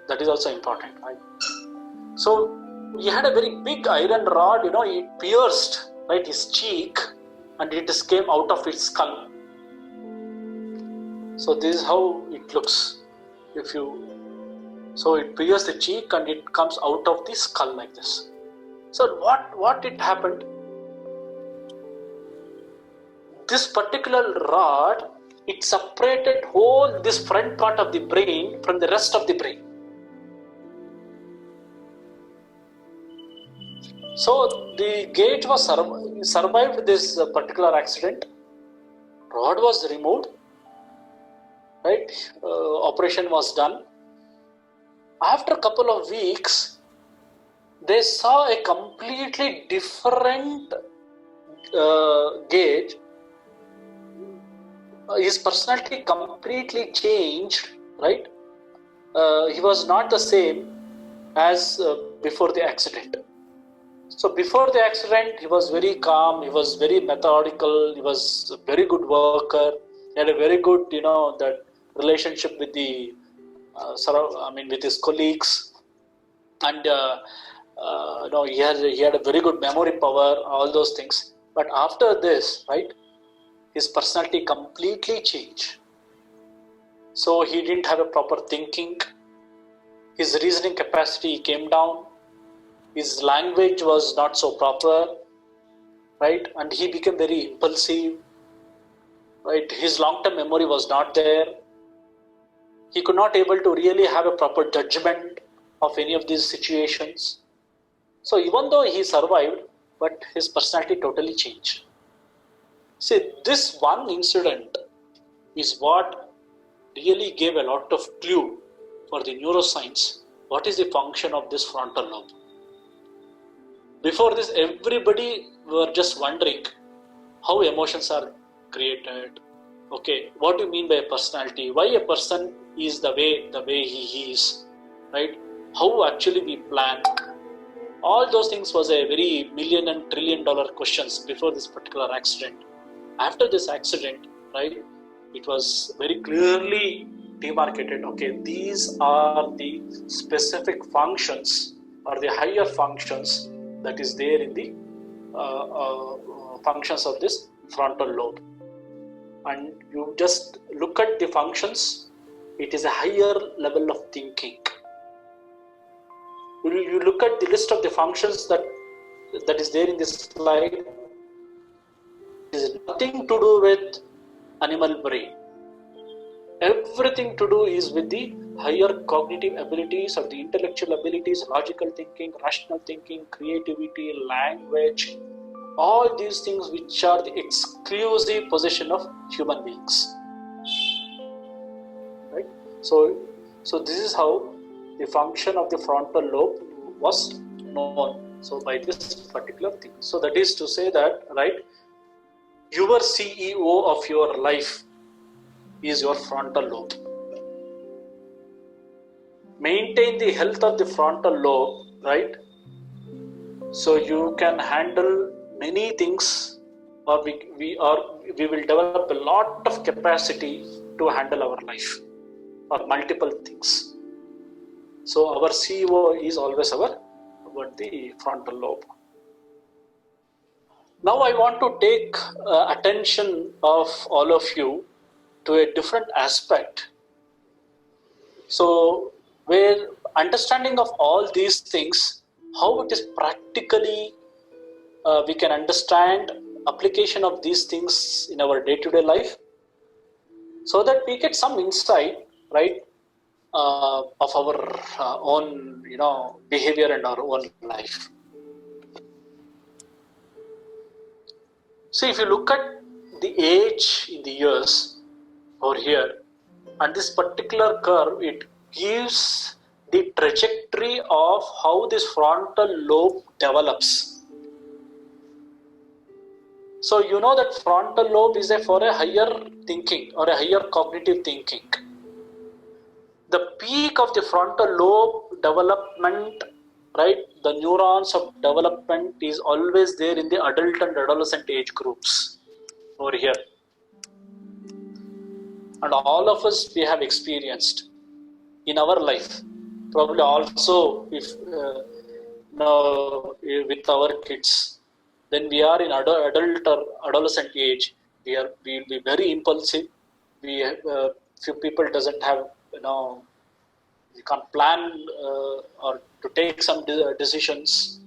That is also important, right? So he had a very big iron rod. It pierced, right, his cheek, and it just came out of his skull. So this is how it looks. So it pierced the cheek and it comes out of the skull like this. So what it happened? This particular rod, it separated this front part of the brain from the rest of the brain. So the Gage survived this particular accident. Rod was removed, right? Operation was done. After a couple of weeks, they saw a completely different Gage. His personality completely changed, right? He was not the same as before the accident. So before the accident, he was very calm, he was very methodical, he was a very good worker, he had a very good, that relationship with the, with his colleagues, and he had a very good memory power, all those things. But after this, right, his personality completely changed. So he didn't have a proper thinking. His reasoning capacity came down. His language was not so proper, right? And he became very impulsive, right? His long-term memory was not there. He could not able to really have a proper judgment of any of these situations. So even though he survived, but his personality totally changed. See, this one incident is what really gave a lot of clue for the neuroscience. What is the function of this frontal lobe? Before this, everybody were just wondering how emotions are created. Okay, what do you mean by a personality? Why a person is the way he is, right? How actually we plan? All those things was a very $1,000,000 and $1 trillion questions before this particular accident. After this accident, right, it was very clearly demarcated. Okay, these are the specific functions or the higher functions that is there in the functions of this frontal lobe. And you just look at the functions, it is a higher level of thinking. You look at the list of the functions that is there in this slide, it is nothing to do with animal brain. Everything to do is with the higher cognitive abilities or the intellectual abilities, logical thinking, rational thinking, creativity, language, all these things which are the exclusive possession of human beings. Right? So this is how the function of the frontal lobe was known. So by this particular thing. So that is to say that, right, your CEO of your life is your frontal lobe. Maintain the health of the frontal lobe, right? So you can handle many things, or we will develop a lot of capacity to handle our life or multiple things. So our CEO is always about the frontal lobe. Now I want to take attention of all of you to a different aspect. So where understanding of all these things, how it is practically we can understand application of these things in our day-to-day life, so that we get some insight, right, of our own, behavior and our own life. See, if you look at the age in the years over here, and this particular curve, it gives the trajectory of how this frontal lobe develops. So you know that frontal lobe is for a higher thinking or a higher cognitive thinking. The peak of the frontal lobe development, right, the neurons of development is always there in the adult and adolescent age groups over here. And all of us, we have experienced in our life, probably also if with our kids, then we are in adult or adolescent age, we'll be very impulsive. Few people doesn't have, you can't plan or to take some decisions,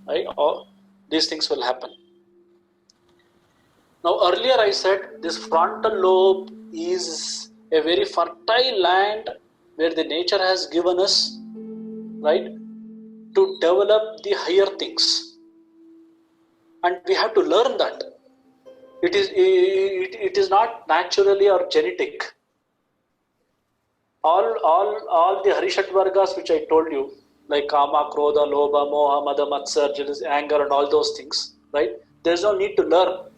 right? Or these things will happen. Now earlier I said this frontal lobe is a very fertile land where the nature has given us, right, to develop the higher things, and we have to learn that. It is not naturally or genetic. All the Harishat Vargas which I told you, like Kama, Krodha, Lobha, Moha, Mada, Matsar, jealousy, anger, and all those things, right? There's no need to learn.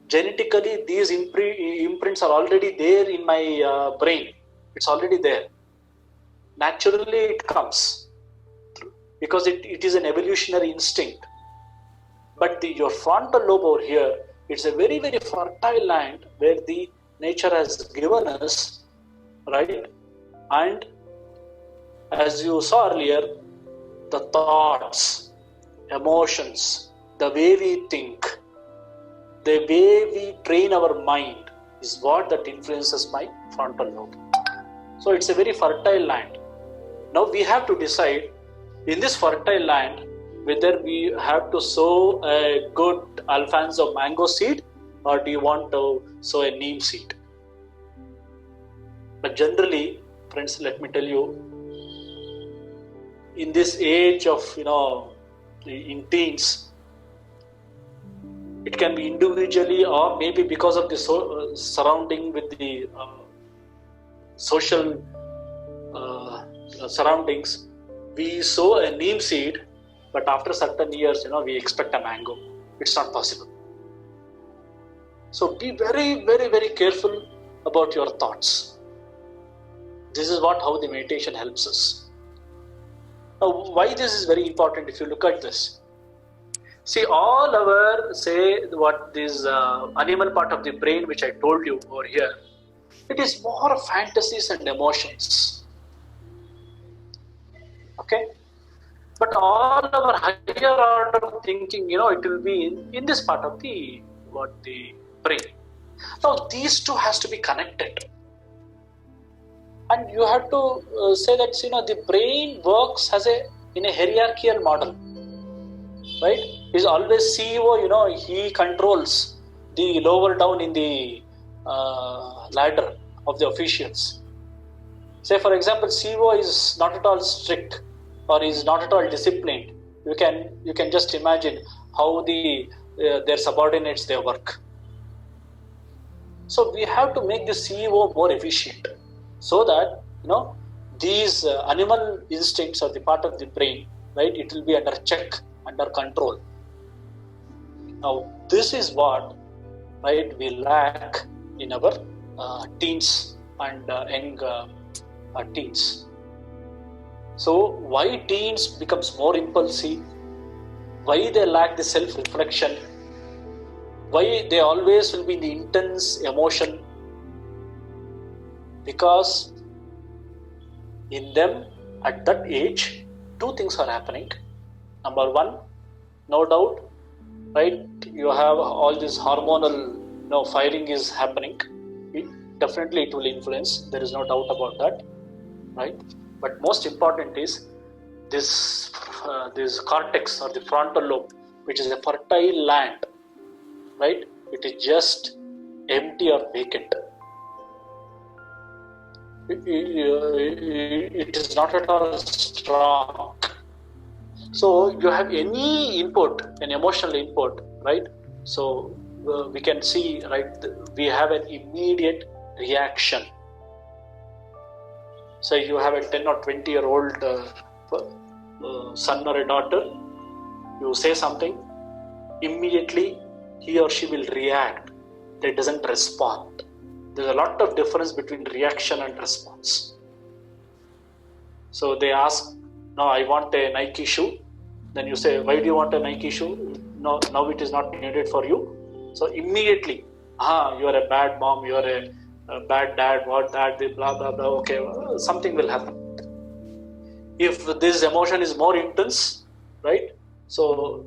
Genetically, these imprints are already there in my brain. It's already there. Naturally, it comes because it is an evolutionary instinct. But your frontal lobe over here, it's a very, very fertile land where the nature has given us, right? And as you saw earlier, the thoughts, emotions, the way we think, the way we train our mind is what that influences my frontal lobe. So it's a very fertile land. Now we have to decide in this fertile land whether we have to sow a good Alfonso mango seed or do you want to sow a neem seed. But generally, friends, let me tell you, in this age of, in teens, it can be individually or maybe because of the surrounding with the social surroundings, we sow a neem seed, but after certain years, we expect a mango. It's not possible. So be very, very, very careful about your thoughts. This is how the meditation helps us. Now, why this is very important if you look at this? See, all our, this animal part of the brain which I told you over here, it is more of fantasies and emotions. Okay? But all our higher order thinking, it will be in this part of the brain. Now, these two has to be connected. And you have to say that, the brain works in a hierarchical model. Right? He's always CEO, he controls the lower down in the ladder of the officials. Say, for example, CEO is not at all strict or is not at all disciplined. You can just imagine how their subordinates their work. So we have to make the CEO more efficient. so that these animal instincts are the part of the brain, right? It will be under check, under control. Now, this is what, right, we lack in our teens and young teens. So, why teens becomes more impulsive? Why they lack the self-reflection? Why they always will be in the intense emotion? Because in them at that age, two things are happening. Number one, no doubt, right? You have all this hormonal, firing is happening. Definitely, it will influence. There is no doubt about that, right? But most important is this cortex or the frontal lobe, which is a fertile land, right? It is just empty or vacant. It is not at all strong. So you have any input, an emotional input, right? So we can see, right, we have an immediate reaction. So you have a 10 or 20-year-old son or a daughter, you say something, immediately he or she will react. They doesn't respond. There's a lot of difference between reaction and response. So they ask, no, I want a Nike shoe. Then you say, why do you want a Nike shoe? No, now it is not needed for you. So immediately, you are a bad mom, you are a bad dad, what that, blah, blah, blah, okay, something will happen. If this emotion is more intense, right? So,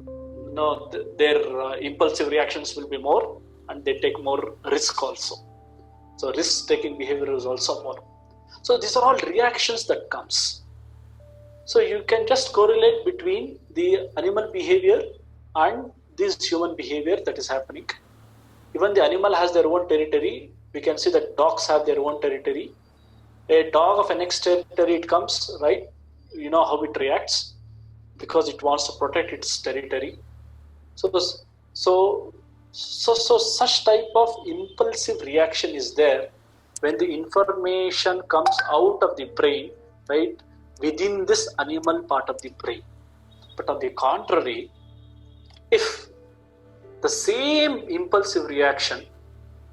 their impulsive reactions will be more, and they take more risk also. So risk-taking behavior is also more. So these are all reactions that comes. So you can just correlate between the animal behavior and this human behavior that is happening. Even the animal has their own territory. We can see that dogs have their own territory. A dog of a next territory, it comes, right? You know how it reacts because it wants to protect its territory. So such type of impulsive reaction is there when the information comes out of the brain, right, within this animal part of the brain. But on the contrary, if the same impulsive reaction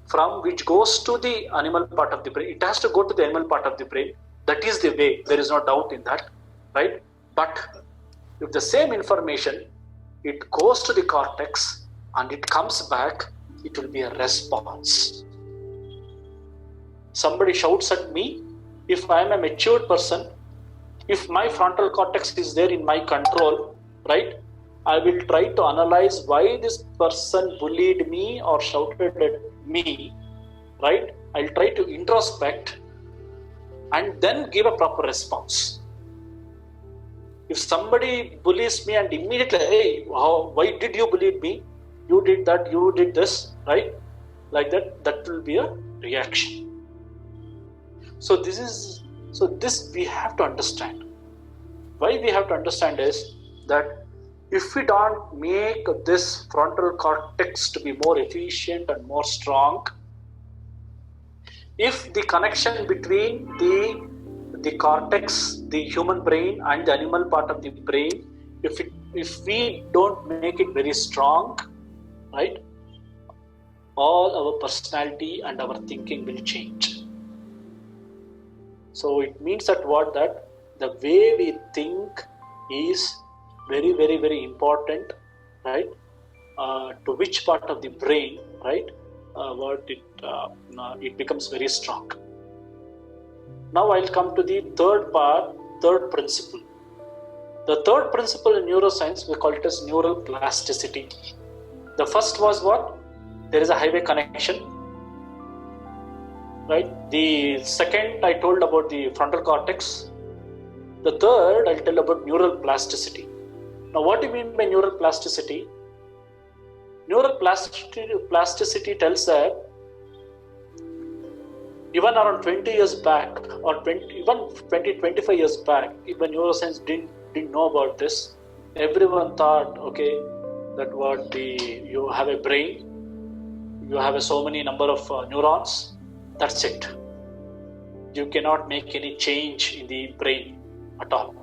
from which goes to the animal part of the brain, it has to go to the animal part of the brain. That is the way, there is no doubt in that, right? But if the same information, it goes to the cortex and it comes back, it will be a response. Somebody shouts at me, if I am a matured person, if my frontal cortex is there in my control, right, I will try to analyze why this person bullied me or shouted at me, right? I'll try to introspect and then give a proper response. If somebody bullies me and immediately, hey, why did you bully me? You did that, you did this, right? Like that will be a reaction. So this we have to understand. Why we have to understand is that if we don't make this frontal cortex to be more efficient and more strong, if the connection between the cortex, the human brain and the animal part of the brain, if we don't make it very strong, right, all our personality and our thinking will change. So it means that the way we think is very, very, very important, right? To which part of the brain, right? It becomes very strong. Now I'll come to the third principle. The third principle in neuroscience, we call it as neural plasticity. The first was what? There is a highway connection, right? The second I told about the frontal cortex. The third I'll tell about neural plasticity. Now what do you mean by neural plasticity? Neural plasticity tells that even around 20 years back or 25 years back, even neuroscience didn't know about this. Everyone thought, okay, that you have a brain, you have so many number of neurons, that's it. you cannot make any change in the brain at all.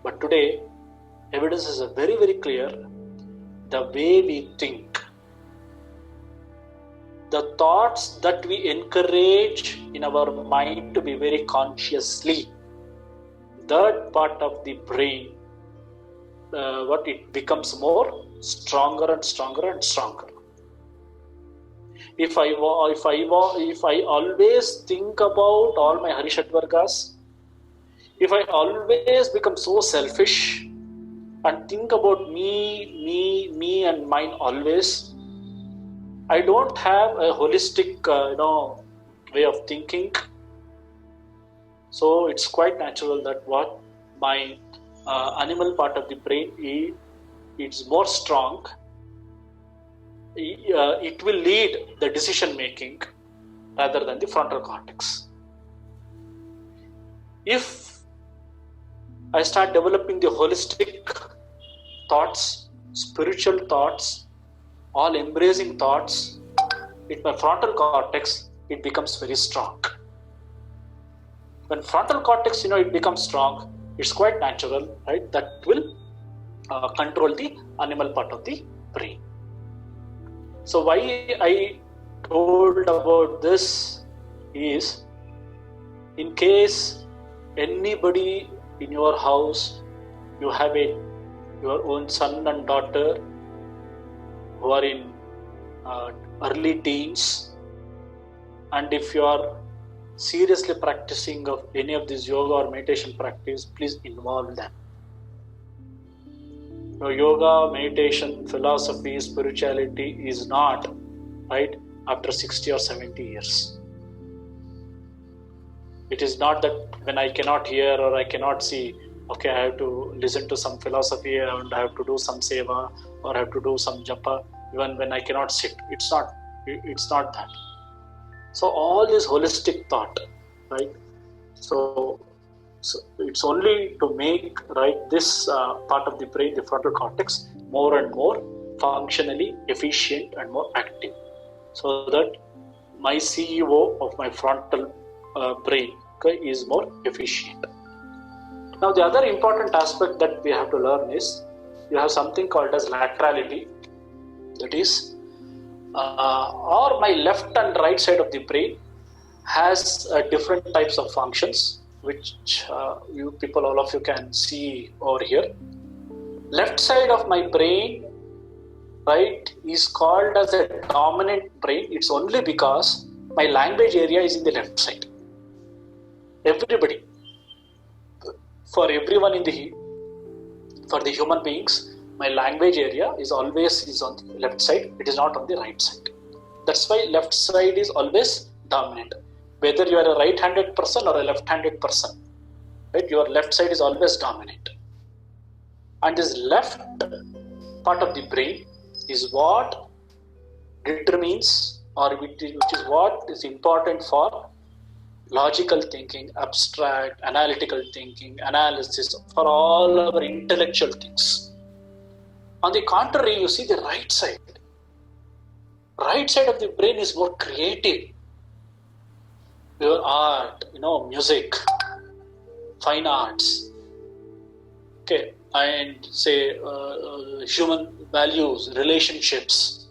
But today, evidence is very, very clear. The way we think, the thoughts that we encourage in our mind to be very consciously, that part of the brain, it becomes more stronger and stronger and stronger. If I always think about all my Harishatvargas, if I always become so selfish and think about me and mine always, I don't have a holistic way of thinking. So it's quite natural that what my animal part of the brain is more strong. It will lead the decision making rather than the frontal cortex. If I start developing the holistic thoughts, spiritual thoughts, all embracing thoughts, in my frontal cortex, it becomes very strong. When frontal cortex, it becomes strong, it's quite natural, right? That will control the animal part of the brain. So why I told about this is, in case anybody in your house, you have your own son and daughter who are in early teens, and if you are seriously practicing of any of this yoga or meditation practice, please involve them. Yoga, meditation, philosophy, spirituality is not right after 60 or 70 years. It is not that when I cannot hear or I cannot see, okay, I have to listen to some philosophy and I have to do some seva or I have to do some japa even when I cannot sit. It's not that. So all this holistic thought, right? So it's only to make this part of the brain, the frontal cortex, more and more functionally efficient and more active, so that my CEO of my frontal brain is more efficient. Now the other important aspect that we have to learn is, you have something called as laterality. That is, or my left and right side of the brain has different types of functions, which all of you can see over here. Left side of my brain, right, is called as a dominant brain. It's only because my language area is in the left side. Everybody, for everyone for the human beings, my language area is always on the left side. It is not on the right side. That's why left side is always dominant. Whether you are a right-handed person or a left-handed person, right? Your left side is always dominant. And this left part of the brain is what determines, or which is what is important for logical thinking, abstract, analytical thinking, analysis, for all our intellectual things. On the contrary, you see the right side. Right side of the brain is more creative. Your art, music, fine arts, okay, and say human values, relationships,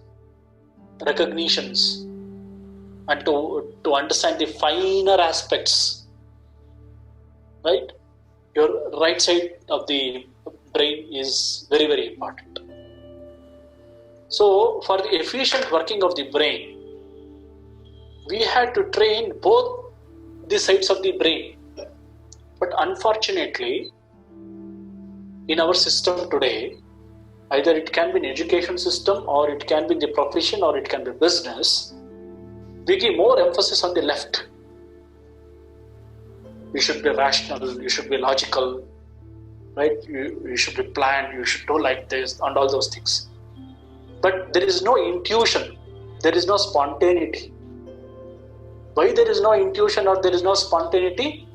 recognitions, and to understand the finer aspects, right? Your right side of the brain is very, very important. So for the efficient working of the brain, we had to train both the sides of the brain. But unfortunately, in our system today, either it can be an education system, or it can be the profession, or it can be business, we give more emphasis on the left. You should be rational, you should be logical, right? You should be planned, you should do like this, and all those things. But there is no intuition, there is no spontaneity. Why there is no intuition or there is no spontaneity?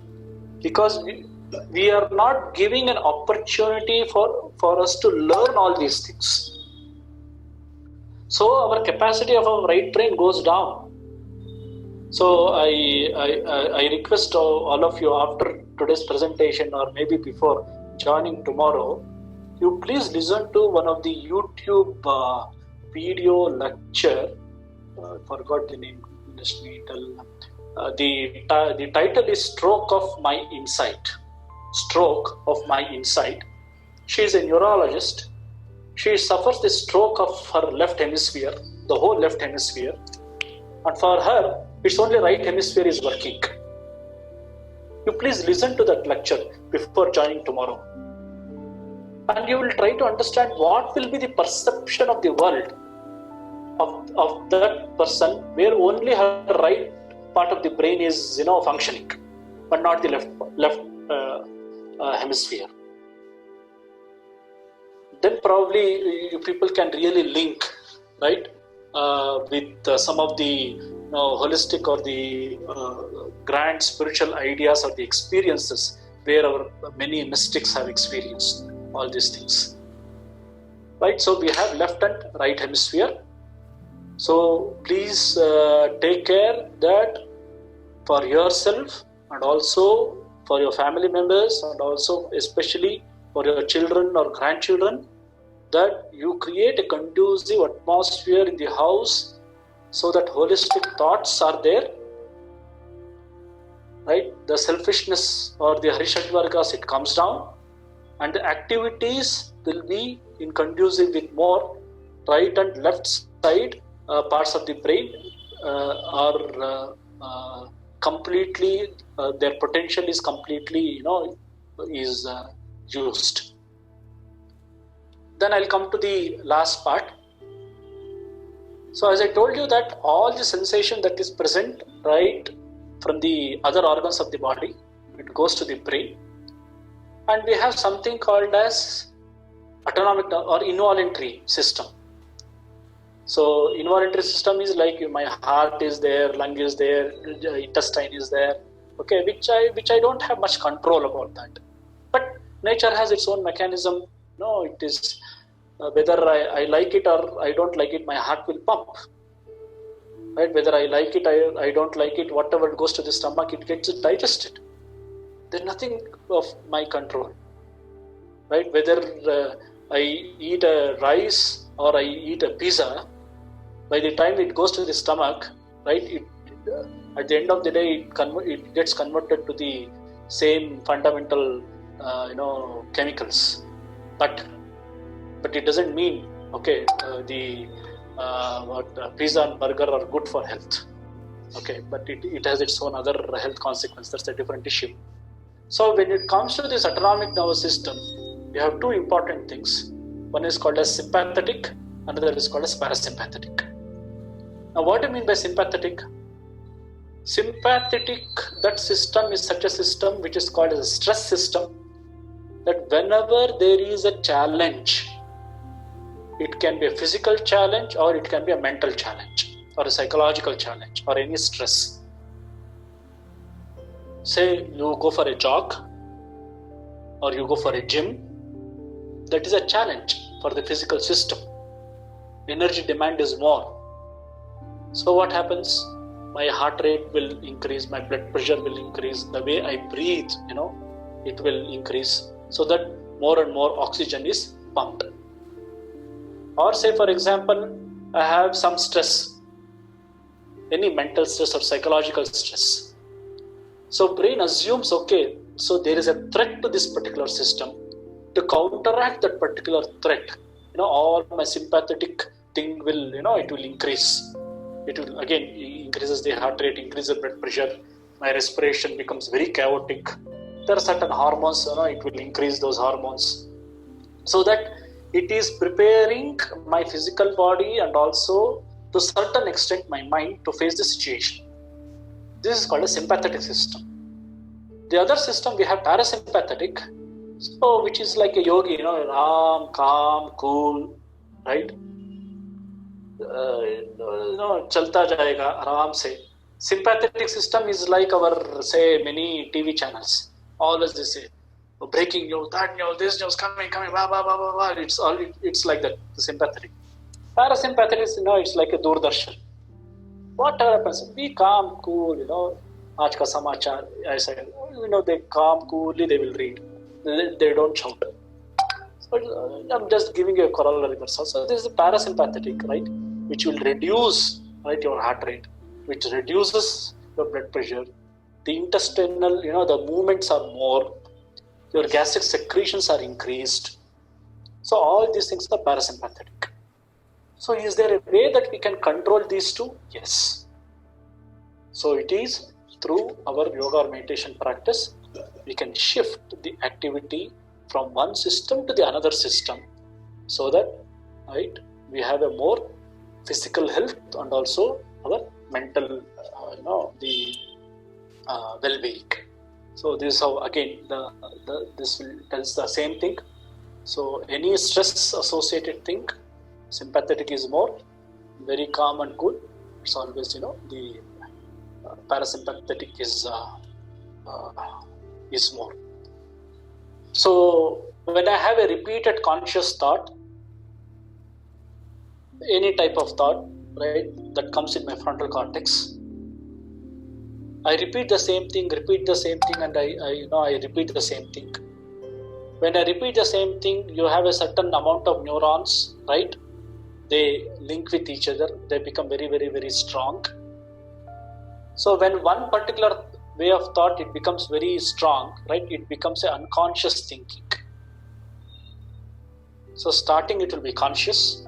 Because we are not giving an opportunity for us to learn all these things. So our capacity of our right brain goes down. So I request all of you after today's presentation or maybe before joining tomorrow, you please listen to one of the YouTube video lecture. Forgot the name. Let me tell. The title is "Stroke of My Insight." Stroke of my insight. She is a neurologist. She suffers the stroke of her left hemisphere, the whole left hemisphere, and for her, it's only right hemisphere is working. You please listen to that lecture before joining tomorrow, and you will try to understand what will be the perception of the world of that person, where only her right part of the brain is functioning, but not the left hemisphere. Then probably you people can really link, right, with some of the holistic or the grand spiritual ideas or the experiences where our many mystics have experienced all these things, right? So we have left and right hemisphere. So please take care that for yourself and also for your family members and also especially for your children or grandchildren, that you create a conducive atmosphere in the house so that holistic thoughts are there, right? The selfishness or the Harishadvargas, it comes down, and the activities will be in conducive with more right and left side parts of the brain are completely, their potential is completely, is used. Then I'll come to the last part. So as I told you that all the sensation that is present right from the other organs of the body, it goes to the brain, and we have something called as autonomic or involuntary system. So involuntary system is like my heart is there, lung is there, intestine is there, okay, which I don't have much control about that. But nature has its own mechanism. No, it is whether I like it or I don't like it, my heart will pump. Right? Whether I like it, I don't like it, whatever goes to the stomach, it gets digested. There's nothing of my control. Right? Whether I eat a rice or I eat a pizza, by the time it goes to the stomach, right? At the end of the day, it gets converted to the same fundamental, chemicals. But it doesn't mean pizza and burger are good for health. Okay, but it has its own other health consequence. That's a different issue. So when it comes to this autonomic nervous system, we have two important things. One is called as sympathetic, another is called as parasympathetic. Now, what do you mean by sympathetic? Sympathetic, that system is such a system which is called as a stress system, that whenever there is a challenge, it can be a physical challenge or it can be a mental challenge or a psychological challenge or any stress. Say you go for a jog or you go for a gym, that is a challenge for the physical system. Energy demand is more. So what happens? My heart rate will increase, my blood pressure will increase, the way I breathe, it will increase, so that more and more oxygen is pumped. Or say for example, I have some stress, any mental stress or psychological stress. So brain assumes, okay, so there is a threat to this particular system. To counteract that particular threat, all my sympathetic thing will, it will increase. It will again increases the heart rate, increases the blood pressure, my respiration becomes very chaotic. There are certain hormones, it will increase those hormones, so that it is preparing my physical body and also to a certain extent my mind to face the situation. This is called a sympathetic system. The other system we have parasympathetic, so which is like a yogi, calm, cool, right? Chalta jayega aram se. Sympathetic system is like our, say, many TV channels. Always they say, breaking news, that news, this news, coming, blah, blah, blah, blah, blah. It's like that, the sympathetic. Parasympathetic is, it's like a Doordarshan. whatever happens, be calm, cool, aaj ka samachar, I said, they calm, coolly, they will read. They don't shout. So I'm just giving you a corollary. So this is the parasympathetic, right, which will reduce, right, your heart rate, which reduces your blood pressure. The intestinal, the movements are more. Your gastric secretions are increased. So all these things are parasympathetic. So is there a way that we can control these two? Yes. So it is through our yoga or meditation practice, we can shift the activity from one system to the another system, so that, right, we have a more physical health and also our mental, the well-being. So this is how, again, this tells the same thing. So any stress associated thing, sympathetic is more, very calm and cool. It's always, the parasympathetic is more. So when I have a repeated conscious thought, any type of thought, right, that comes in my frontal cortex, I repeat the same thing, and I repeat the same thing. When I repeat the same thing, you have a certain amount of neurons, right? They link with each other. They become very, very, very strong. So when one particular way of thought, it becomes very strong, right? It becomes an unconscious thinking. So starting, it will be conscious,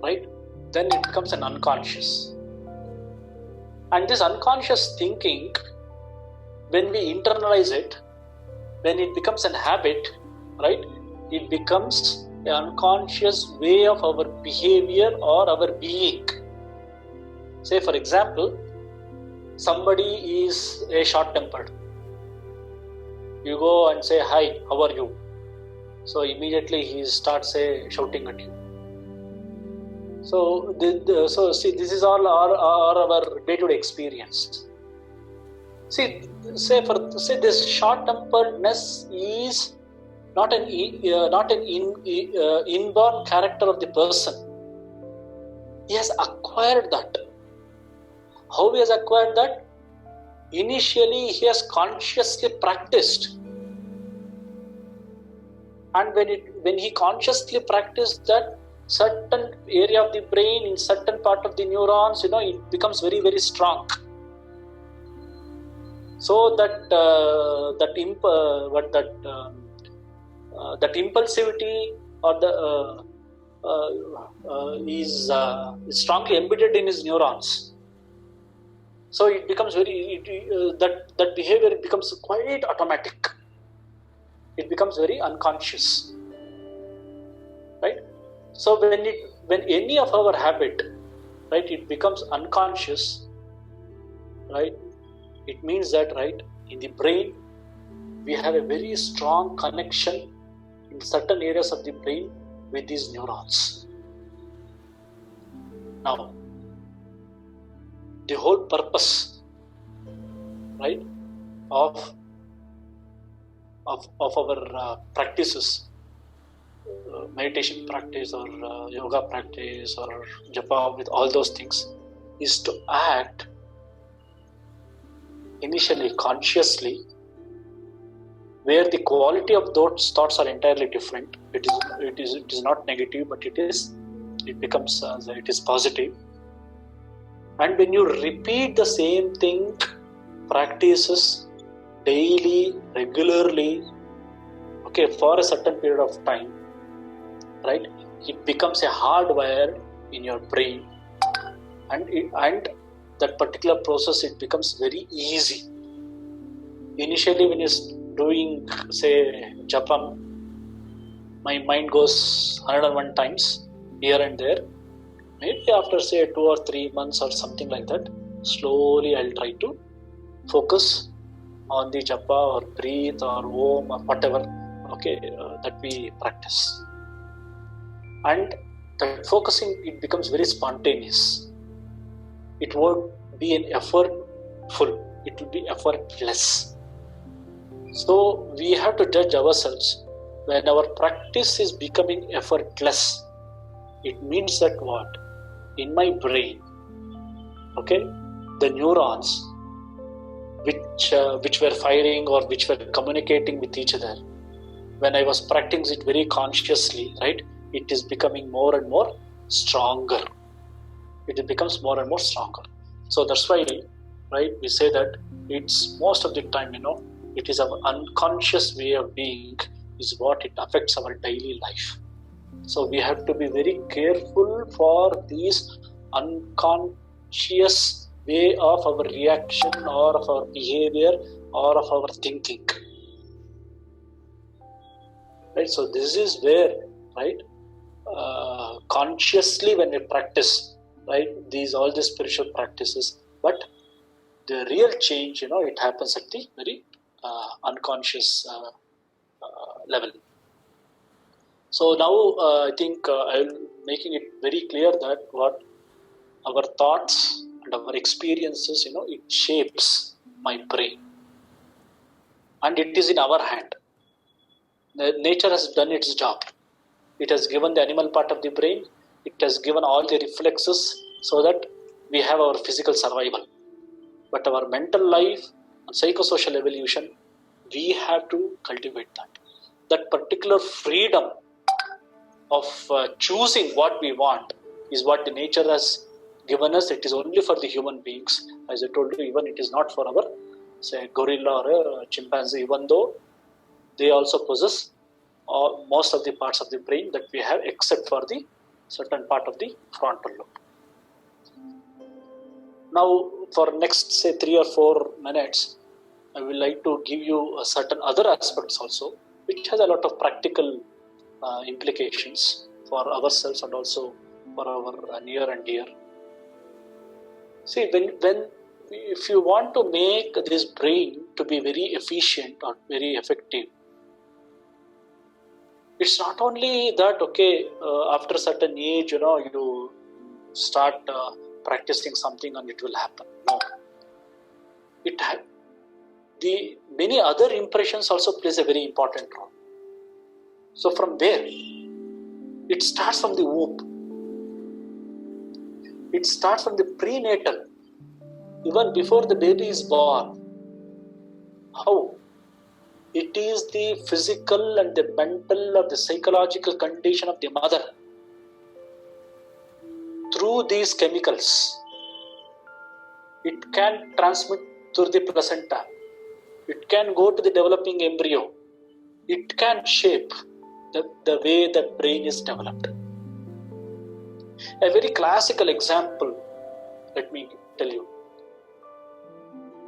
right? Then it becomes an unconscious. And this unconscious thinking, when we internalize it, when it becomes an habit, right, it becomes an unconscious way of our behavior or our being. Say, for example, somebody is a short-tempered. You go and say, hi, how are you? So immediately he starts shouting at you. So, see, this is all our day-to-day experience. See, this short-temperedness is not an inborn character of the person. He has acquired that. How he has acquired that? Initially, he has consciously practiced, and when he consciously practiced that, certain area of the brain, in certain part of the neurons, it becomes very, very strong. So that impulsivity or is strongly embedded in his neurons. So it becomes that behavior becomes quite automatic. It becomes very unconscious, right? So when any of our habit, right, it becomes unconscious, right, it means that, right, in the brain we have a very strong connection in certain areas of the brain with these neurons. Now, the whole purpose, right, of our practices, meditation practice or yoga practice or japa, with all those things, is to act initially consciously, where the quality of those thoughts are entirely different. It is not negative, but it is positive. And when you repeat the same thing, practices daily, regularly, okay, for a certain period of time, right, it becomes a hardwire in your brain, and that particular process, it becomes very easy. Initially, when you're doing, say, japa, my mind goes 101 times here and there. Maybe after, say, 2 or 3 months or something like that, slowly I'll try to focus on the japa or breathe or om or whatever, okay, that we practice. And that focusing, it becomes very spontaneous. It won't be an effortful, it will be effortless. So we have to judge ourselves. When our practice is becoming effortless, it means that what? In my brain, okay, the neurons which were firing or which were communicating with each other, when I was practicing it very consciously, right, it is becoming more and more stronger. It becomes more and more stronger. So that's why, right, we say that it's most of the time, it is our unconscious way of being is what it affects our daily life. So we have to be very careful for these unconscious way of our reaction or of our behavior or of our thinking. Right, so this is where, right, consciously when we practice, right, all these spiritual practices, but the real change, it happens at the very unconscious level. So now I think I'm making it very clear that what our thoughts and our experiences, it shapes my brain, and it is in our hand. Nature has done its job. It has given the animal part of the brain. It has given all the reflexes so that we have our physical survival. But our mental life and psychosocial evolution, we have to cultivate that. That particular freedom of choosing what we want is what the nature has given us. It is only for the human beings. As I told you, even it is not for our, say, gorilla or a chimpanzee, even though they also possess most of the parts of the brain that we have, except for the certain part of the frontal lobe. Now, for next, say, 3 or 4 minutes, I would like to give you certain other aspects also, which has a lot of practical implications for ourselves and also for our near and dear. See, if you want to make this brain to be very efficient or very effective, it's not only that, okay, after a certain age, you start practicing something and it will happen. No. The many other impressions also plays a very important role. So from there, it starts from the womb. It starts from the prenatal, even before the baby is born. How? It is the physical and the mental or the psychological condition of the mother. Through these chemicals, it can transmit through the placenta. It can go to the developing embryo. It can shape the way the brain is developed. A very classical example, let me tell you.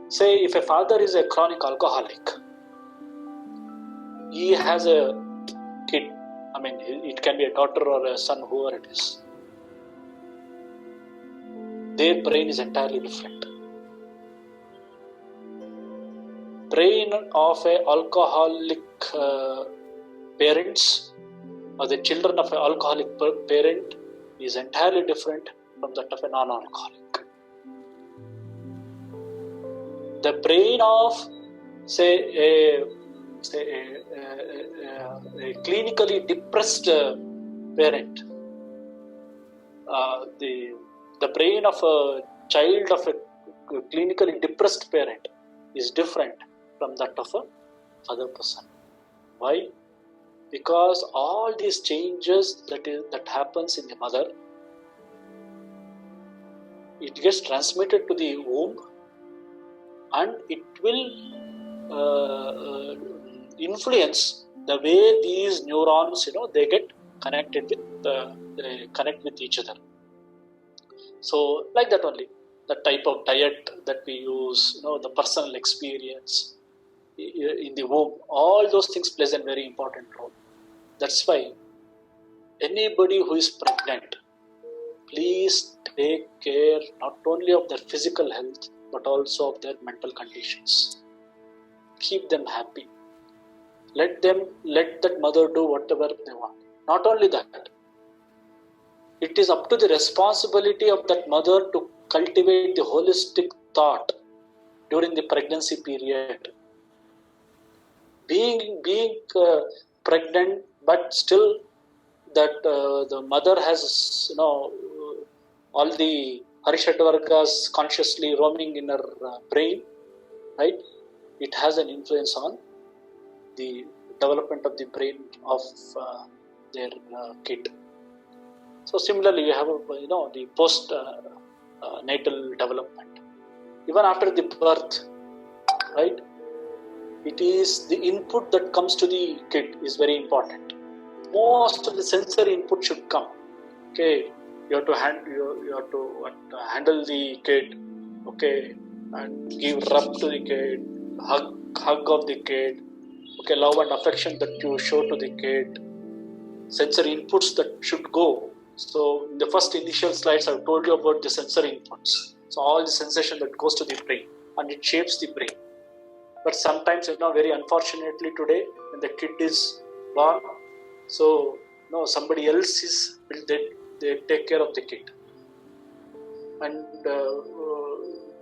Say if a father is a chronic alcoholic, he has a kid, it can be a daughter or a son, whoever it is. Their brain is entirely different. Brain of a alcoholic parents or the children of an alcoholic parent is entirely different from that of a non-alcoholic. The brain of, say, a clinically depressed parent, the brain of a child of a clinically depressed parent is different from that of a other person. Why? Because all these changes that happens in the mother, it gets transmitted to the womb, and it will influence the way these neurons, they get connected they connect with each other. So like that only, the type of diet that we use, the personal experience in the womb, all those things plays a very important role. That's why anybody who is pregnant, please take care not only of their physical health but also of their mental conditions. Keep them happy. Let that mother do whatever they want. Not only that, it is up to the responsibility of that mother to cultivate the holistic thought during the pregnancy period. Being pregnant, but still that the mother has all the Harishadvargas consciously roaming in her brain, right? It has an influence on the development of the brain of their kid. So similarly, you have the post natal development. Even after the birth, right? It is the input that comes to the kid is very important. Most of the sensory input should come. Okay, you have to handle the kid. Okay, and give rub to the kid, hug of the kid. Okay, love and affection that you show to the kid. Sensory inputs that should go. So in the first initial slides, I've told you about the sensory inputs. So all the sensation that goes to the brain and it shapes the brain. But sometimes, very unfortunately today, when the kid is born, so somebody else is they take care of the kid, and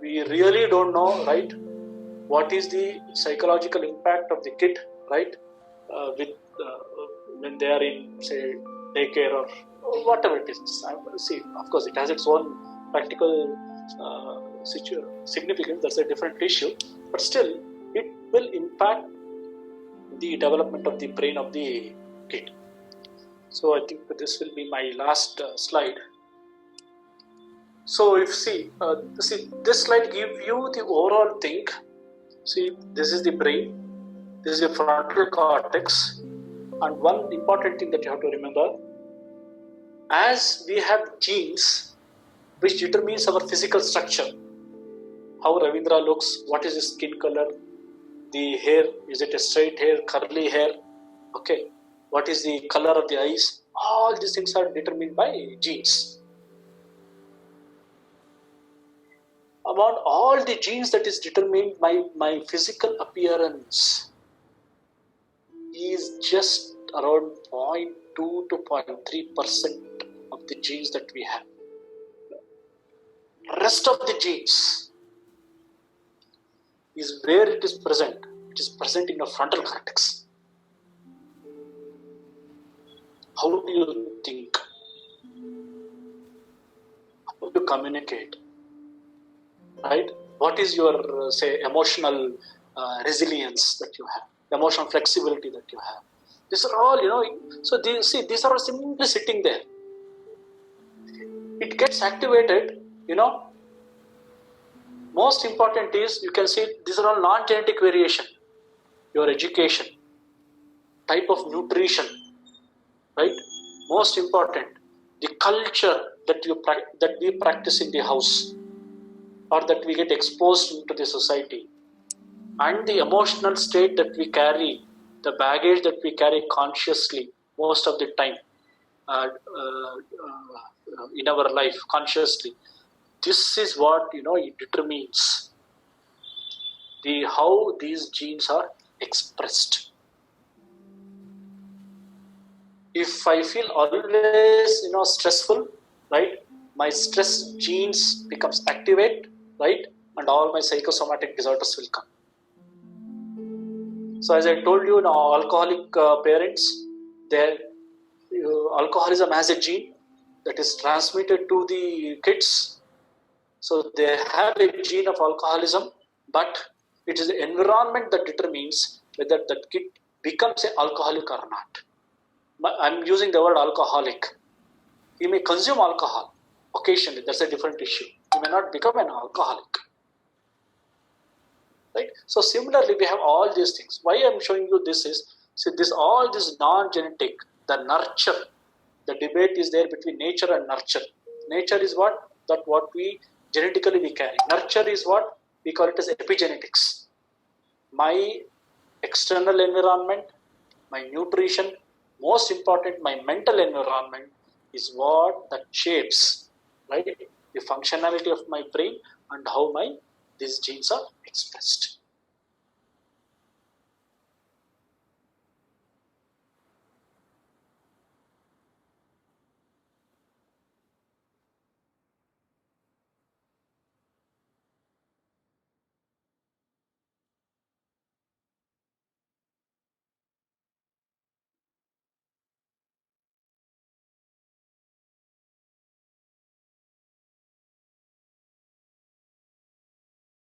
we really don't know, right? What is the psychological impact of the kid, right? With when they are in, say, daycare or whatever it is. See, of course, it has its own practical significance. That's a different issue, but still, it will impact the development of the brain of the kid. So I think that this will be my last slide. So if see this slide gives you the overall thing. See, this is the brain, this is the frontal cortex, and one important thing that you have to remember, as we have genes which determines our physical structure, how Ravindra looks, what is his skin color, the hair, is it a straight hair, curly hair, okay, what is the color of the eyes, all these things are determined by genes. Among all the genes that is determined by my physical appearance is just around 0.2 to 0.3% of the genes that we have. Rest of the genes is where it is present. It is present in the frontal cortex. How do you think? How do you communicate? Right? What is your, say, emotional resilience that you have? Emotional flexibility that you have? These are all, so these are simply sitting there. It gets activated, Most important is, you can see, these are all non-genetic variation. Your education, type of nutrition, right? Most important, the culture that we practice in the house, or that we get exposed into the society, and the emotional state that we carry, the baggage that we carry consciously most of the time in our life consciously. This is what it determines how these genes are expressed. If I feel always stressful, right, my stress genes becomes activate, right, and all my psychosomatic disorders will come. So as I told you, alcoholic parents, their alcoholism has a gene that is transmitted to the kids. So they have a gene of alcoholism, but it is the environment that determines whether that kid becomes an alcoholic or not. I'm using the word alcoholic. He may consume alcohol occasionally, that's a different issue. He may not become an alcoholic. Right? So similarly, we have all these things. Why I'm showing you this is, see, all this non-genetic, the nurture, the debate is there between nature and nurture. Nature is what we genetically we carry. Nurture is what we call it as epigenetics. My external environment, my nutrition, most important, my mental environment is what that shapes, right, the functionality of my brain and how these genes are expressed.